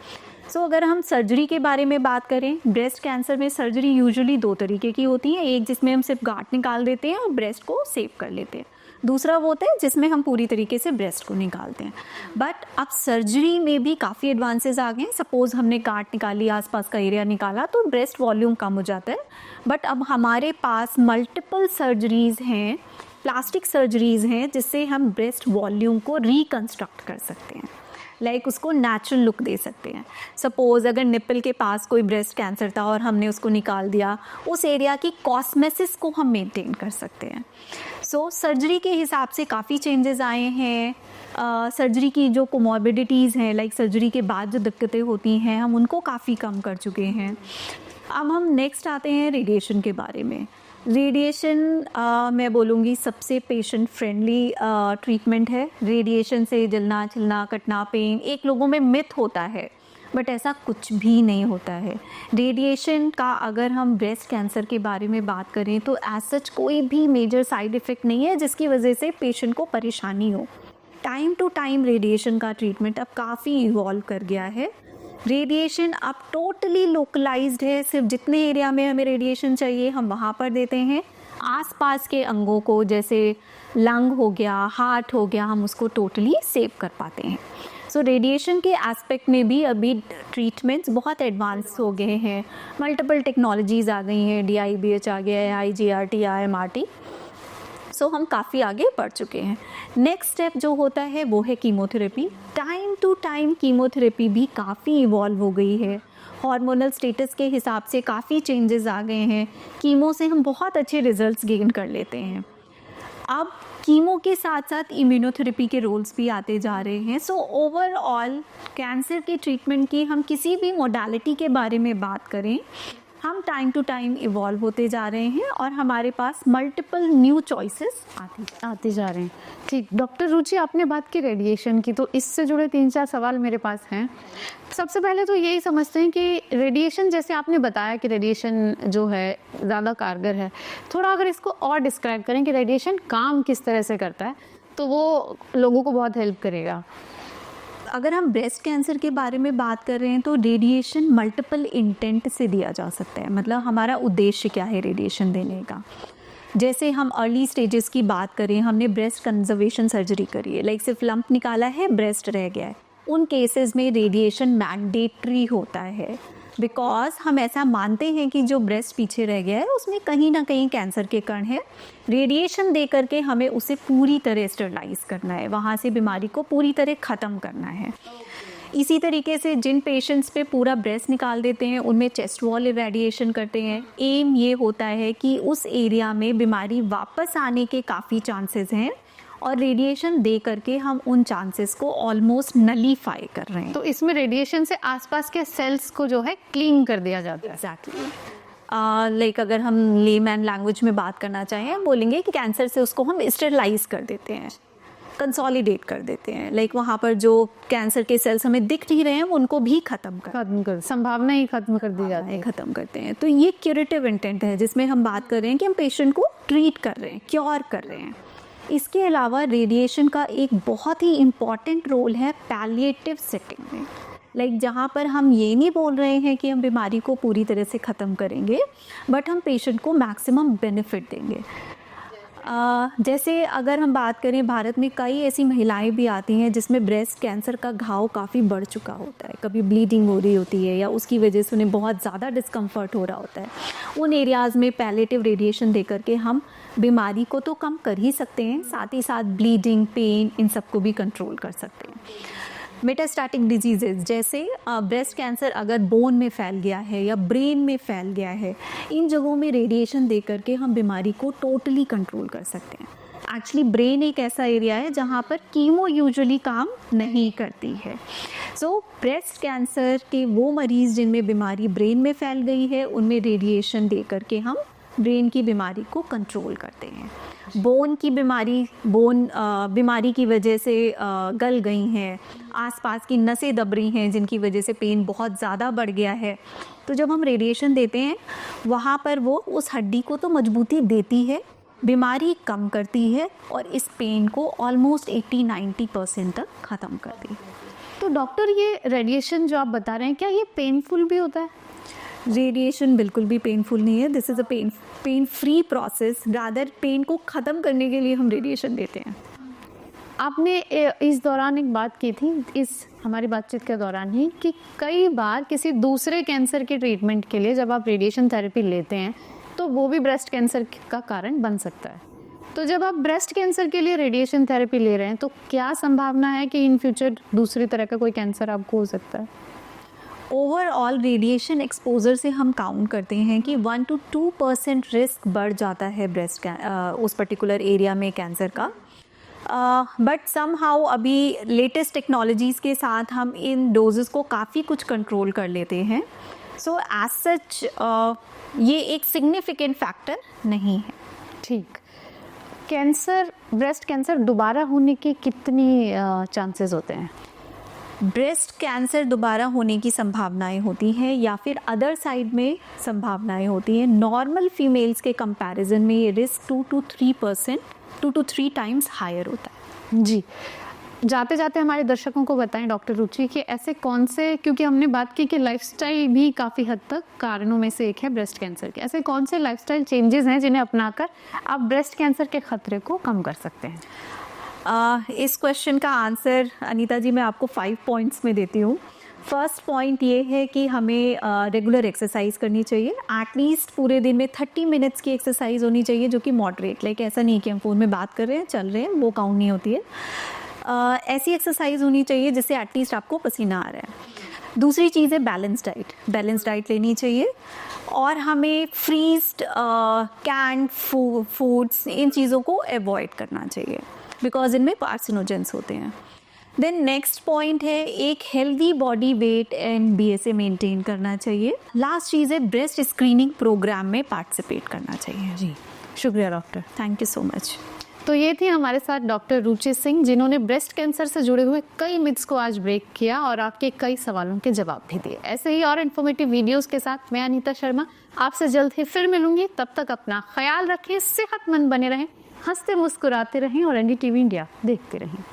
सो अगर हम सर्जरी के बारे में बात करें, ब्रेस्ट कैंसर में सर्जरी यूजुअली 2 तरीके की होती है। एक जिसमें हम सिर्फ गांठ निकाल देते हैं और ब्रेस्ट को सेव कर लेते हैं, दूसरा वो होता है जिसमें हम पूरी तरीके से ब्रेस्ट को निकालते हैं। बट अब सर्जरी में भी काफ़ी एडवांसेस आ गए हैं। सपोज़ हमने गांठ निकाली, आसपास का एरिया निकाला तो ब्रेस्ट वॉल्यूम कम हो जाता है। बट अब हमारे पास मल्टीपल सर्जरीज़ हैं, प्लास्टिक सर्जरीज़ हैं जिससे हम ब्रेस्ट वॉल्यूम को रिकन्स्ट्रक्ट कर सकते हैं, लाइक उसको नेचुरल लुक दे सकते हैं। सपोज़ अगर निप्पल के पास कोई ब्रेस्ट कैंसर था और हमने उसको निकाल दिया, उस एरिया की कॉस्मेसिस को हम मेंटेन कर सकते हैं। सो सर्जरी के हिसाब से काफ़ी चेंजेस आए हैं। सर्जरी की जो कोमॉर्बिडिटीज़ हैं, लाइक सर्जरी के बाद जो दिक्कतें होती हैं, हम उनको काफ़ी कम कर चुके हैं। अब हम नेक्स्ट आते हैं रेडिएशन के बारे में। रेडिएशन मैं बोलूँगी सबसे पेशेंट फ्रेंडली ट्रीटमेंट है। रेडिएशन से जलना, छिलना, कटना, पेन एक लोगों में मिथ होता है, बट ऐसा कुछ भी नहीं होता है। रेडिएशन का अगर हम ब्रेस्ट कैंसर के बारे में बात करें तो एज सच कोई भी मेजर साइड इफ़ेक्ट नहीं है जिसकी वजह से पेशेंट को परेशानी हो। टाइम टू टाइम रेडिएशन का ट्रीटमेंट अब काफ़ी इवॉल्व कर गया है। रेडिएशन अब टोटली लोकलाइज्ड है, सिर्फ जितने एरिया में हमें रेडिएशन चाहिए हम वहाँ पर देते हैं। आसपास के अंगों को जैसे लंग हो गया, हार्ट हो गया, हम उसको टोटली सेव कर पाते हैं। सो रेडिएशन के एस्पेक्ट में भी अभी ट्रीटमेंट्स बहुत एडवांस हो गए हैं। मल्टीपल टेक्नोलॉजीज़ आ गई हैं, DIBH आ गया है, IGRT, IMRT। सो हम काफ़ी आगे बढ़ चुके हैं। नेक्स्ट स्टेप जो होता है वो है chemotherapy. Time to time chemotherapy भी काफ़ी इवॉल्व हो गई है। हार्मोनल स्टेटस के हिसाब से काफ़ी चेंजेस आ गए हैं। कीमो से हम बहुत अच्छे रिजल्ट्स गेन कर लेते हैं। अब कीमो के साथ साथ इम्यूनोथेरेपी के रोल्स भी आते जा रहे हैं। सो ओवरऑल कैंसर के ट्रीटमेंट की हम किसी भी मोडालिटी के बारे में बात करें, हम टाइम टू टाइम इवॉल्व होते जा रहे हैं और हमारे पास मल्टीपल न्यू चॉइसेस आते जा रहे हैं। ठीक, डॉक्टर रुचि, आपने बात की रेडिएशन की, तो इससे जुड़े 3-4 सवाल मेरे पास हैं। सबसे पहले तो यही समझते हैं कि रेडिएशन, जैसे आपने बताया कि रेडिएशन जो है ज़्यादा कारगर है, थोड़ा अगर इसको और डिस्क्राइब करें कि रेडिएशन काम किस तरह से करता है तो वो लोगों को बहुत हेल्प करेगा। अगर हम ब्रेस्ट कैंसर के बारे में बात कर रहे हैं तो रेडिएशन मल्टीपल इंटेंट से दिया जा सकता है। मतलब हमारा उद्देश्य क्या है रेडिएशन देने का। जैसे हम अर्ली स्टेजेस की बात करें, हमने ब्रेस्ट कंजर्वेशन सर्जरी करी है, लाइक सिर्फ लंप निकाला है, ब्रेस्ट रह गया है, उन केसेस में रेडिएशन मैंडेटरी होता है। बिकॉज हम ऐसा मानते हैं कि जो ब्रेस्ट पीछे रह गया है उसमें कहीं ना कहीं कैंसर के कण है। रेडिएशन दे करके हमें उसे पूरी तरह स्टरलाइज करना है, वहाँ से बीमारी को पूरी तरह ख़त्म करना है। इसी तरीके से जिन पेशेंट्स पे पूरा ब्रेस्ट निकाल देते हैं उनमें चेस्ट वॉल इरेडिएशन करते हैं। एम ये होता है कि उस एरिया में बीमारी वापस आने के काफ़ी चांसेस हैं और रेडिएशन दे करके हम उन चांसेस को ऑलमोस्ट नलीफाई कर रहे हैं। तो इसमें रेडिएशन से आसपास के सेल्स को जो है क्लीन कर दिया जाता है। एग्जैक्टली लाइक अगर हम लेमैन लैंग्वेज में बात करना चाहें, हम बोलेंगे कि कैंसर से उसको हम स्टेरलाइज कर देते हैं, कंसोलिडेट कर देते हैं। लाइक वहाँ पर जो कैंसर के सेल्स हमें दिख नहीं रहे हैं उनको भी खत्म कर संभावना ही खत्म कर दी जाती है, ख़त्म करते हैं। तो ये क्यूरेटिव इंटेंट है जिसमें हम बात कर रहे हैं कि हम पेशेंट को ट्रीट कर रहे हैं, क्योर कर रहे हैं। इसके अलावा रेडिएशन का एक बहुत ही इम्पॉर्टेंट रोल है पैलिएटिव सेटिंग में। लाइक जहाँ पर हम ये नहीं बोल रहे हैं कि हम बीमारी को पूरी तरह से ख़त्म करेंगे, बट हम पेशेंट को मैक्सिमम बेनिफिट देंगे। जैसे अगर हम बात करें, भारत में कई ऐसी महिलाएं भी आती हैं जिसमें ब्रेस्ट कैंसर का घाव काफ़ी बढ़ चुका होता है, कभी ब्लीडिंग हो रही होती है या उसकी वजह से उन्हें बहुत ज़्यादा डिस्कम्फर्ट हो रहा होता है। उन एरियाज़ में पैलेटिव रेडिएशन दे करके हम बीमारी को तो कम कर ही सकते हैं, साथ ही साथ ब्लीडिंग, पेन, इन सबको भी कंट्रोल कर सकते हैं। मेटास्टैटिक डिजीजेज जैसे ब्रेस्ट कैंसर अगर बोन में फैल गया है या ब्रेन में फैल गया है, इन जगहों में रेडिएशन दे करके हम बीमारी को टोटली कंट्रोल कर सकते हैं। एक्चुअली ब्रेन एक ऐसा एरिया है जहाँ पर कीमो यूजुअली काम नहीं करती है। सो ब्रेस्ट कैंसर के वो मरीज़ जिनमें बीमारी ब्रेन में फैल गई है, उनमें रेडिएशन दे करके हम ब्रेन की बीमारी को कंट्रोल करते हैं। बोन की बीमारी, बीमारी की वजह से गल गई हैं, आसपास की नसें दब रही हैं जिनकी वजह से पेन बहुत ज़्यादा बढ़ गया है, तो जब हम रेडिएशन देते हैं वहाँ पर वो उस हड्डी को तो मजबूती देती है, बीमारी कम करती है और इस पेन को ऑलमोस्ट 80-90% तक ख़त्म करती है। तो डॉक्टर, ये रेडिएशन जो आप बता रहे हैं, क्या ये पेनफुल भी होता है? रेडिएशन बिल्कुल भी पेनफुल नहीं है। This is a pain free process. Rather pain को ख़त्म करने के लिए हम रेडिएशन देते हैं। आपने इस दौरान एक बात की थी, इस हमारी बातचीत के दौरान ही, कि कई बार किसी दूसरे कैंसर के ट्रीटमेंट के लिए जब आप रेडिएशन थेरेपी लेते हैं तो वो भी ब्रेस्ट कैंसर का कारण बन सकता है। तो जब आप ब्रेस्ट कैंसर के लिए रेडिएशन थेरेपी ले रहे हैं तो क्या संभावना है कि इन फ्यूचर दूसरी तरह का कोई कैंसर आपको हो सकता है? ओवरऑल रेडिएशन एक्सपोजर से हम काउंट करते हैं कि 1 to 2% रिस्क बढ़ जाता है ब्रेस्ट उस पर्टिकुलर एरिया में कैंसर का। बट समहाउ अभी लेटेस्ट टेक्नोलॉजीज़ के साथ हम इन डोजेस को काफ़ी कुछ कंट्रोल कर लेते हैं। सो एज सच ये एक सिग्निफिकेंट फैक्टर नहीं है। ठीक। कैंसर, ब्रेस्ट कैंसर दोबारा होने के कितनी चांसेस होते हैं? ब्रेस्ट कैंसर दोबारा होने की संभावनाएं होती हैं या फिर अदर साइड में संभावनाएं होती हैं। नॉर्मल फीमेल्स के कंपैरिजन में ये रिस्क 2 to 3 टाइम्स हायर होता है। जी, जाते जाते हमारे दर्शकों को बताएं डॉक्टर रुचि कि ऐसे कौन से, क्योंकि हमने बात की कि लाइफस्टाइल भी काफ़ी हद तक कारणों में से एक है ब्रेस्ट कैंसर के, ऐसे कौन से लाइफस्टाइल चेंजेस हैं जिन्हें अपनाकर आप ब्रेस्ट कैंसर के खतरे को कम कर सकते हैं? इस क्वेश्चन का आंसर अनीता जी मैं आपको 5 पॉइंट्स में देती हूँ। फर्स्ट पॉइंट ये है कि हमें रेगुलर एक्सरसाइज करनी चाहिए। एटलीस्ट पूरे दिन में 30 मिनट्स की एक्सरसाइज होनी चाहिए जो कि मॉडरेट, लाइक ऐसा नहीं कि हम फ़ोन में बात कर रहे हैं, चल रहे हैं, वो काउंट नहीं होती है। ऐसी एक्सरसाइज होनी चाहिए जिससे एटलीस्ट आपको पसीना आ रहा है। दूसरी चीज़ है बैलेंस डाइट लेनी चाहिए और हमें फ्रीज्ड कैंड फूड्स, इन चीज़ों को अवॉइड करना चाहिए बिकॉज इनमें कार्सिनोजेंस होते हैं। देन नेक्स्ट पॉइंट है एक healthy body weight and BSA maintain करना चाहिए। लास्ट चीज़ है ब्रेस्ट स्क्रीनिंग प्रोग्राम में पार्टिसिपेट करना चाहिए। जी, शुक्रिया doctor, thank you so much. तो ये थी हमारे साथ डॉक्टर रुचि सिंह, जिन्होंने ब्रेस्ट कैंसर से जुड़े हुए कई मिथ्स को आज ब्रेक किया और आपके कई सवालों के जवाब भी दिए। ऐसे ही और इन्फॉर्मेटिव वीडियोस के साथ मैं अनीता शर्मा आपसे जल्द ही फिर मिलूंगी। तब तक अपना ख्याल रखें, सेहतमंद बने रहें, हंसते मुस्कुराते रहें और NDTV इंडिया देखते रहें।